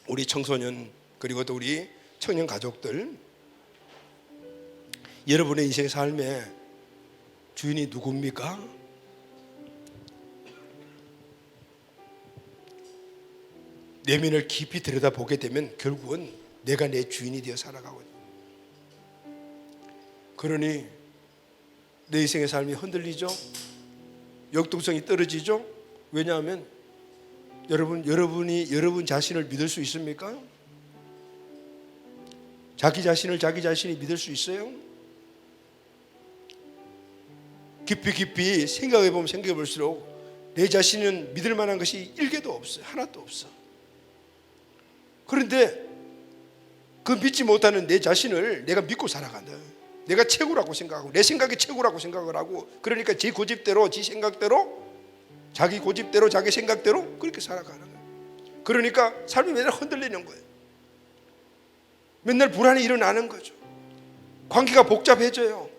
우리 청소년 그리고 또 우리 청년 가족들, 여러분의 인생의 삶의 주인이 누굽니까? 내면을 깊이 들여다보게 되면 결국은 내가 내 주인이 되어 살아가거든요. 그러니 내 인생의 삶이 흔들리죠. 역동성이 떨어지죠. 왜냐하면 여러분이 여러분 자신을 믿을 수 있습니까? 자기 자신을 자기 자신이 믿을 수 있어요? 깊이 생각해보면 생각해볼수록 내 자신은 믿을 만한 것이 1개도 없어요. 하나도 없어. 그런데 그 믿지 못하는 내 자신을 내가 믿고 살아간다. 내가 최고라고 생각하고 내 생각이 최고라고 생각을 하고, 그러니까 지 고집대로 지 생각대로 자기 고집대로 자기 생각대로 그렇게 살아가는 거예요. 그러니까 삶이 맨날 흔들리는 거예요. 맨날 불안이 일어나는 거죠. 관계가 복잡해져요.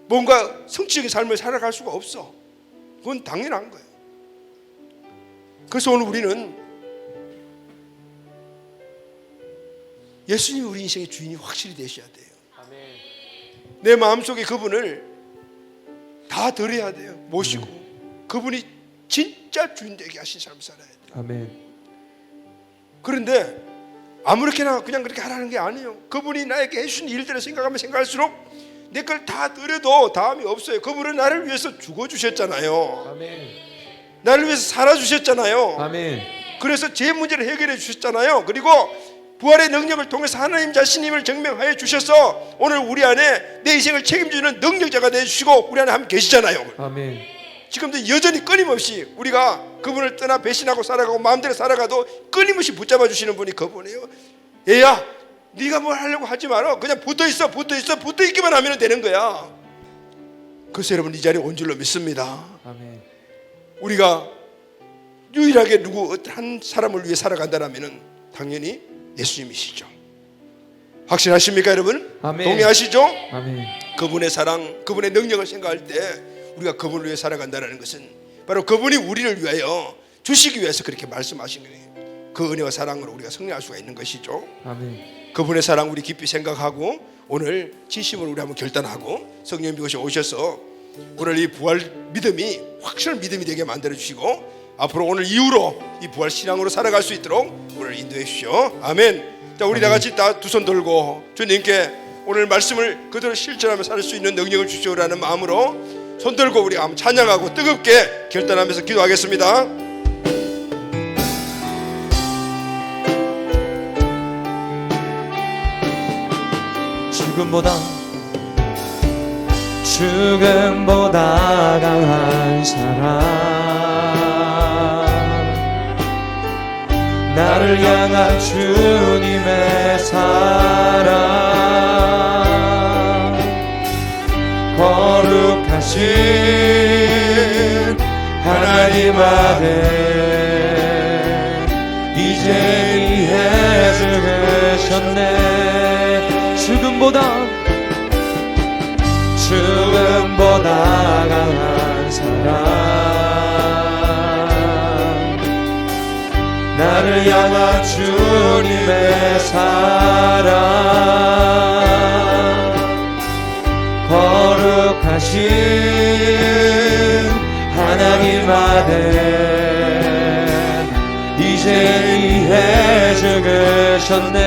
뭔가 성취적인 삶을 살아갈 수가 없어. 그건 당연한 거예요. 그래서 오늘 우리는 예수님이 우리 인생의 주인이 확실히 되셔야 돼요. 내 마음속에 그분을 다 드려야 돼요. 모시고 그분이 진짜 주인 되게 하신 삶을 살아야 돼요. 아멘. 그런데 아무렇게나 그냥 그렇게 하라는 게 아니에요. 그분이 나에게 해주신 일들을 생각하면 생각할수록 내 걸 다 드려도 다음이 없어요. 그분은 나를 위해서 죽어주셨잖아요. 아멘. 나를 위해서 살아주셨잖아요. 아멘. 그래서 제 문제를 해결해 주셨잖아요. 그리고 부활의 능력을 통해서 하나님 자신임을 증명하여 주셔서 오늘 우리 안에 내 인생을 책임지는 능력자가 되어주시고 우리 안에 함께 계시잖아요. 아멘. 지금도 여전히 끊임없이 우리가 그분을 떠나 배신하고 살아가고 마음대로 살아가도 끊임없이 붙잡아 주시는 분이 그분이에요. 얘야, 네가 뭘 하려고 하지 마라. 그냥 붙어있기만 하면 되는 거야. 그래서 여러분 이 자리에 온 줄로 믿습니다. 아멘. 우리가 유일하게 누구 한 사람을 위해 살아간다면 당연히 예수님이시죠. 확신하십니까 여러분? 아멘. 동의하시죠? 아멘. 그분의 사랑, 그분의 능력을 생각할 때 우리가 그분을 위해 살아간다는 것은 바로 그분이 우리를 위하여 주시기 위해서 그렇게 말씀하신 거예요. 그 은혜와 사랑으로 우리가 승리할 수가 있는 것이죠. 아멘. 그분의 사랑 우리 깊이 생각하고 오늘 진심으로 우리 한번 결단하고 성령 그것이 오셔서 오늘 이 부활 믿음이 확실한 믿음이 되게 만들어 주시고 앞으로 오늘 이후로 이 부활 신앙으로 살아갈 수 있도록 오늘 인도해 주시오. 아멘. 자, 우리 다 같이 다 두 손 들고 주님께 오늘 말씀을 그대로 실천하며 살 수 있는 능력을 주시오라는 마음으로 손 들고 우리 한번 찬양하고 뜨겁게 결단하면서 기도하겠습니다. 죽음보다 강한 사랑 나를 향한 주님의 사랑 거룩하신 하나님 아들 이제 위해 죽으셨네. 죽음보다 강한 사랑 나를 향한 주님의 사랑 거룩하신 하나님 아들 이제 위해 죽으셨네.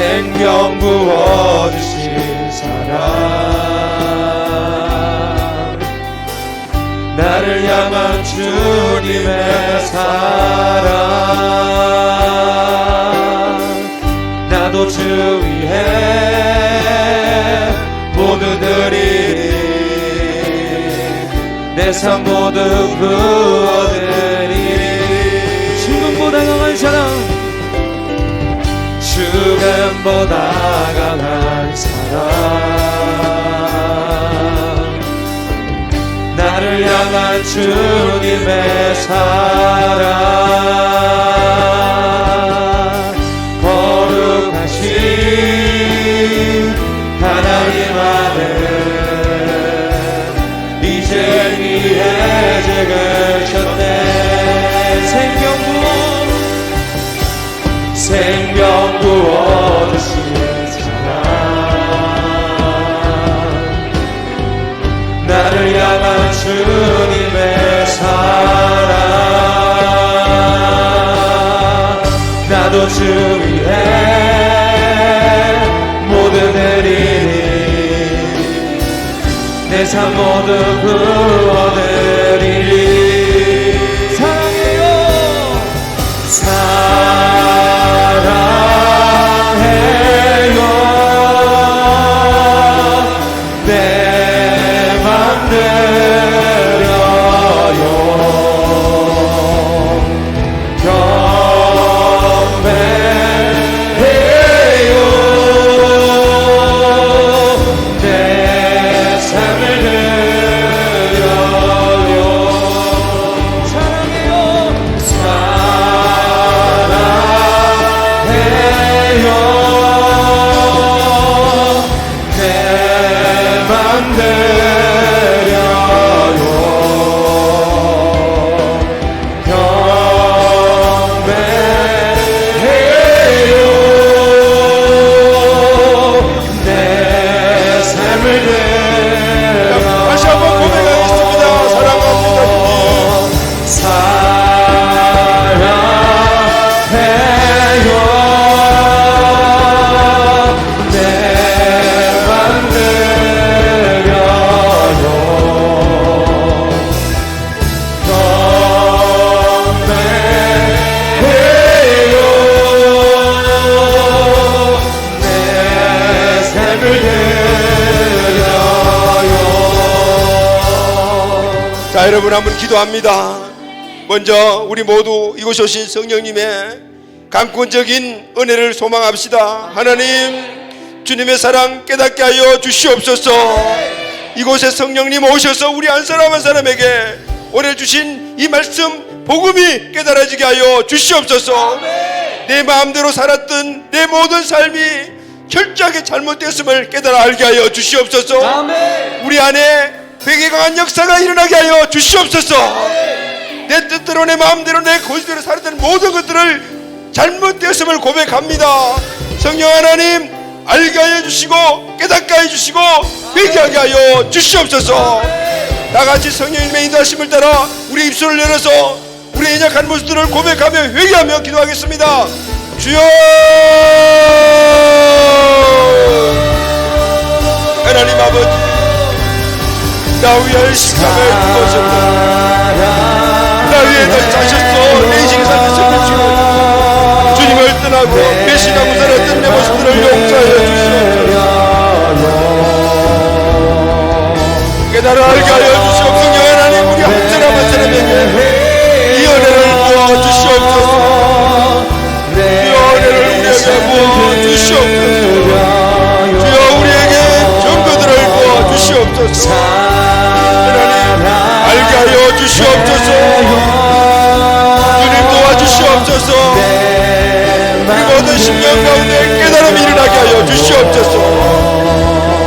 생명 부어주신 사랑 나를 향한 주님의 사랑 나도 주 위해 모두 드리리 내 삶 모두 부어드리리. 죽음보다 강한 사랑 죽음보다 강한 사랑 나를 향한 주님의 사랑 거룩하신 하나님 아들 이제 위해 죽으셨네. 생명 부어주신 사랑 나를 향한 주님의 사랑 나도 주 위해 모두 드리리 내 삶 모두 부어드리리. 사랑해요 내 맘 드려요 경배해요 내 삶을 드려요 여러분 한번 기도합니다. 먼저 우리 모두 이곳에 오신 성령님의 강권적인 은혜를 소망합시다. 하나님, 주님의 사랑 깨닫게 하여 주시옵소서. 이곳에 성령님 오셔서 우리 한 사람 한 사람에게 오늘 주신 이 말씀 복음이 깨달아지게 하여 주시옵소서. 내 마음대로 살았던 내 모든 삶이 철저하게 잘못되었음을 깨달아 알게 하여 주시옵소서. 우리 안에 되게 강한 역사가 일어나게 하여 주시옵소서. 내 뜻대로 내 마음대로 내 거짓대로 살았던 모든 것들을 잘못되었음을 고백합니다. 성령 하나님, 알게 하여 주시고 깨닫게 하여 주시고 회개하게 하여 주시옵소서. 다같이 성령님의 인도하심을 따라 우리 입술을 열어서 우리의 연약한 모습들을 고백하며 회개하며 기도하겠습니다. 주여, 하나님 아버지, 나 위하여 십자가에 죽으셨다. 나 위에 너희 자셨소. 내 인생에 살던 성령 주여, 주님을 떠나고 배신하고 살았던 내 모습들을 용서하여 주시옵소서. 깨달아 알게 하여 주시옵소서. 성령 하나님, 우리 한 사람 한 사람에게 이 은혜를 부어 주시옵소서. 이 은혜를 우리에게 부어 주시옵소서. 주여, 우리에게 정도들을 부어 주시옵소서. 하나님, 알게 하여 주시옵소서. 주님 도와주시옵소서. 우리 모든 심령 가운데 깨달음이 일어나게 하여 주시옵소서.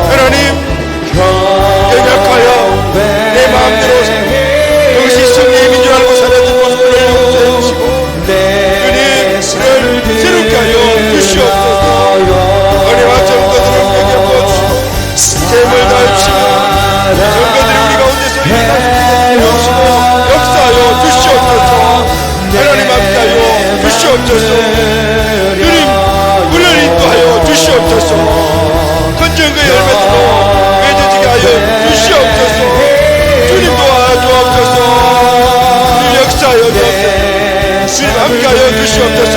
하나님, 연약하여 내 마음대로 그것이 성령님인 줄 알고 살았던 모습들을 용서해 주시고 주님, 우리를 새롭게 하여 주시옵소서. 은혜와 정도들을 우리에게 부어주시고 재물 다해주시고 정도들이 우리 가운데서 일어나시고 역사하여 주시옵소서. 하나님 함께하여 주시옵소서. 주님, 우리를 인도하여 주시옵소서. 건전의 열매들로 맺어지게 하여 주시옵소서. 주님 도와주옵소서. 주님 역사하여 주옵소서. 주님 함께하여 주시옵소서.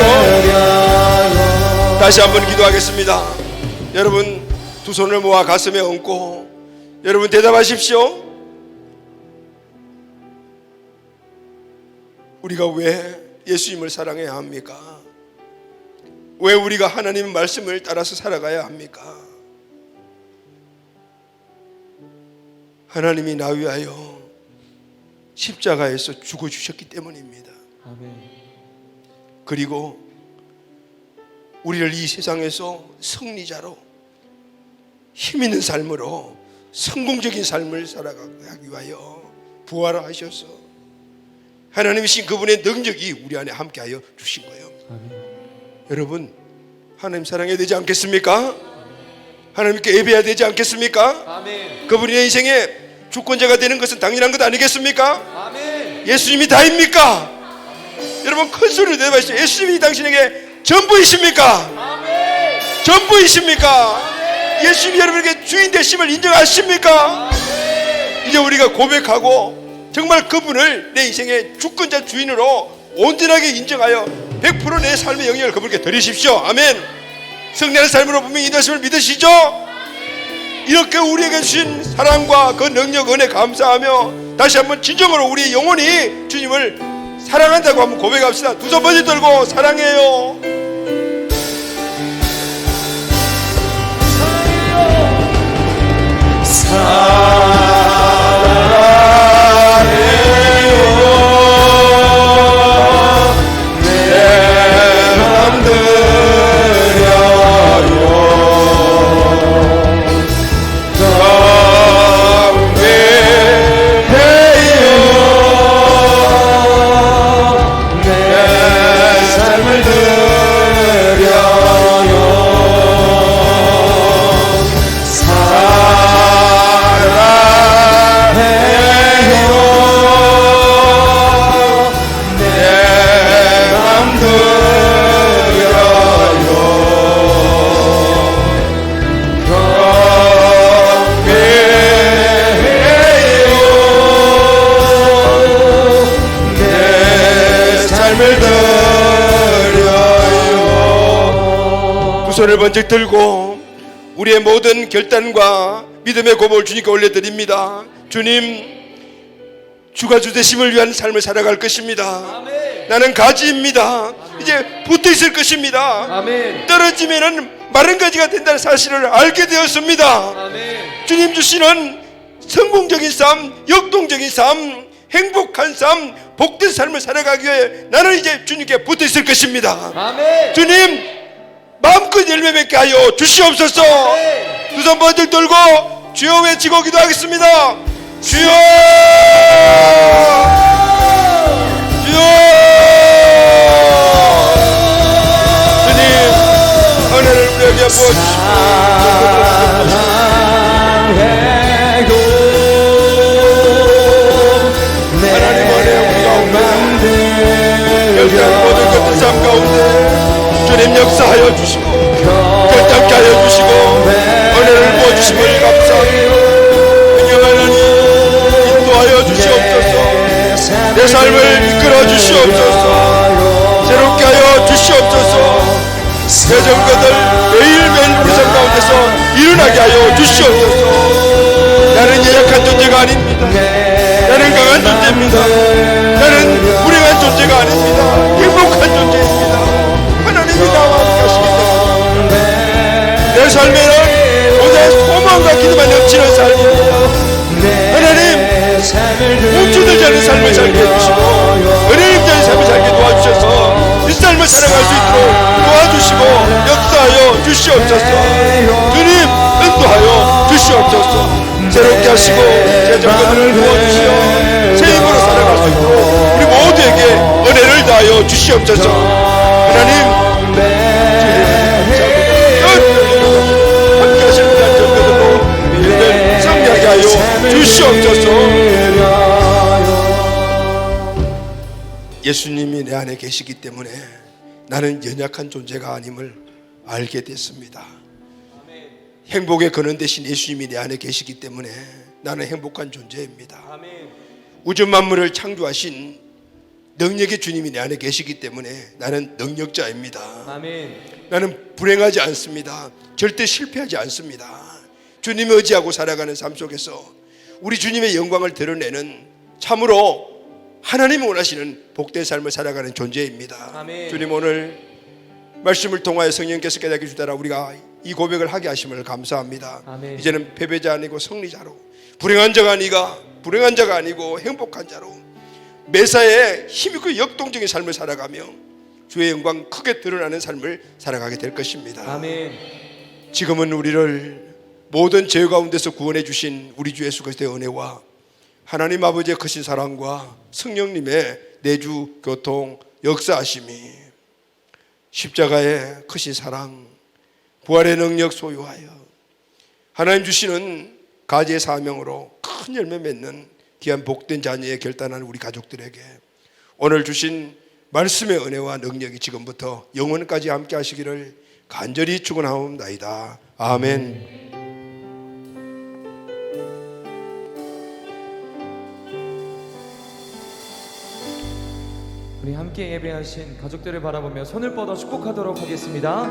다시 한번 기도하겠습니다. 여러분 두 손을 모아 가슴에 얹고 여러분 대답하십시오. 우리가 왜 예수님을 사랑해야 합니까? 왜 우리가 하나님의 말씀을 따라서 살아가야 합니까? 하나님이 나 위하여 십자가에서 죽어주셨기 때문입니다. 그리고 우리를 이 세상에서 승리자로 힘있는 삶으로 성공적인 삶을 살아가기 위하여 부활하셔서 하나님이신 그분의 능력이 우리 안에 함께하여 주신 거예요. 여러분, 하나님 사랑해야 되지 않겠습니까? 하나님께 예배해야 되지 않겠습니까? 그분이 내 인생의 주권자가 되는 것은 당연한 것 아니겠습니까? 예수님이 다입니까? 여러분 큰 소리로 대답하시죠. 예수님이 당신에게 전부이십니까? 전부이십니까? 예수님이 여러분에게 주인 되심을 인정하십니까? 이제 우리가 고백하고 정말 그분을 내 인생의 주권자 주인으로 온전하게 인정하여 100% 내 삶의 영역을 그분께 드리십시오. 아멘. 승리하는 삶으로 분명히 인도하심을 믿으시죠? 이렇게 우리에게 주신 사랑과 그 능력 은혜 감사하며 다시 한번 진정으로 우리 영혼이 주님을 사랑한다고 한번 고백합시다. 두 손 번지 들고 사랑해요. 손을 번쩍 들고 우리의 모든 결단과 믿음의 고백을 주님께 올려드립니다. 주님, 주가 주 되심을 위한 삶을 살아갈 것입니다. 나는 가지입니다. 이제 붙어 있을 것입니다. 아멘. 떨어지면은 마른 가지가 된다는 사실을 알게 되었습니다. 아멘. 주님 주시는 성공적인 삶, 역동적인 삶, 행복한 삶, 복된 삶을 살아가기 위해 나는 이제 주님께 붙어 있을 것입니다. 아멘. 주님 마음껏 열매 맺게 하여 주시옵소서. 두 손 번쩍 들고 주여 외치고 기도하겠습니다. 주여, 주여. 주님 은혜를 우리에게 부어주시고 하나님 은혜 우리 가운데 결단 모든 것들 삶 가운데 주님 역사하여 주시고 결단케 하여 주시고 은혜를 부어주심을 감사합니다. 은혜 하나님 인도하여 주시옵소서. 내 삶을 이끌어 주시옵소서. 새롭게 하여 주시옵소서. 세전 것들 매일매일 우리 삶 가운데서 일어나게 하여 주시옵소서. 나는 연약한 존재가 아닙니다. 나는 강한 존재입니다. 나는 불행한 존재가 아닙니다. 행복한 존재입니다. 하나님이 나와 함께하십니다. 내 삶에는 오늘 소망과 기도만 넘치는 삶입니다. 하나님 멈추들지 않은 삶을 살게 해주시고 은혜를 입자의 삶을 살게 도와주셔서 이 삶을 살아갈 수 있도록 도와주시고 역사하여 주시옵소서. 주님 인도하여 주시옵소서. 새롭게 하시고 제 정권을 부어주시어 새 힘으로 살아갈 수 있도록 우리 모두에게 은혜를 다하여 주시옵소서. 하나님 함께 하시는 전도들로 우리를 승리하게 하여 주시옵소서. 예수님이 내 안에 계시기 때문에 나는 연약한 존재가 아님을 알게 됐습니다. 행복의 근원 대신 예수님이 내 안에 계시기 때문에 나는 행복한 존재입니다. 우주 만물을 창조하신 능력의 주님이 내 안에 계시기 때문에 나는 능력자입니다. 나는 불행하지 않습니다. 절대 실패하지 않습니다. 주님을 의지하고 살아가는 삶 속에서 우리 주님의 영광을 드러내는 참으로 하나님이 원하시는 복된 삶을 살아가는 존재입니다. 주님 오늘 말씀을 통하여 성령께서 깨닫게 주다라 우리가 이 고백을 하게 하심을 감사합니다. 이제는 패배자 아니고 승리자로 불행한 자가 아니고 행복한 자로 매사에 힘있고 역동적인 삶을 살아가며 주의 영광 크게 드러나는 삶을 살아가게 될 것입니다. 지금은 우리를 모든 죄 가운데서 구원해 주신 우리 주 예수 그리스도의 은혜와 하나님 아버지의 크신 사랑과 성령님의 내주 교통 역사하심이 십자가의 크신 사랑 부활의 능력 소유하여 하나님 주시는 가지의 사명으로 큰 열매 맺는 귀한 복된 자녀의 결단한 우리 가족들에게 오늘 주신 말씀의 은혜와 능력이 지금부터 영원까지 함께 하시기를 간절히 축원하옵나이다. 아멘. 우리 함께 예배하신 가족들을 바라보며 손을 뻗어 축복하도록 하겠습니다.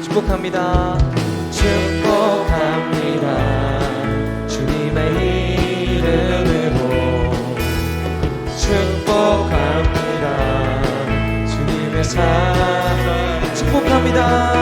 축복합니다. 축복합니다. 주님의 이름으로 축복합니다. 주님의 사랑 축복합니다.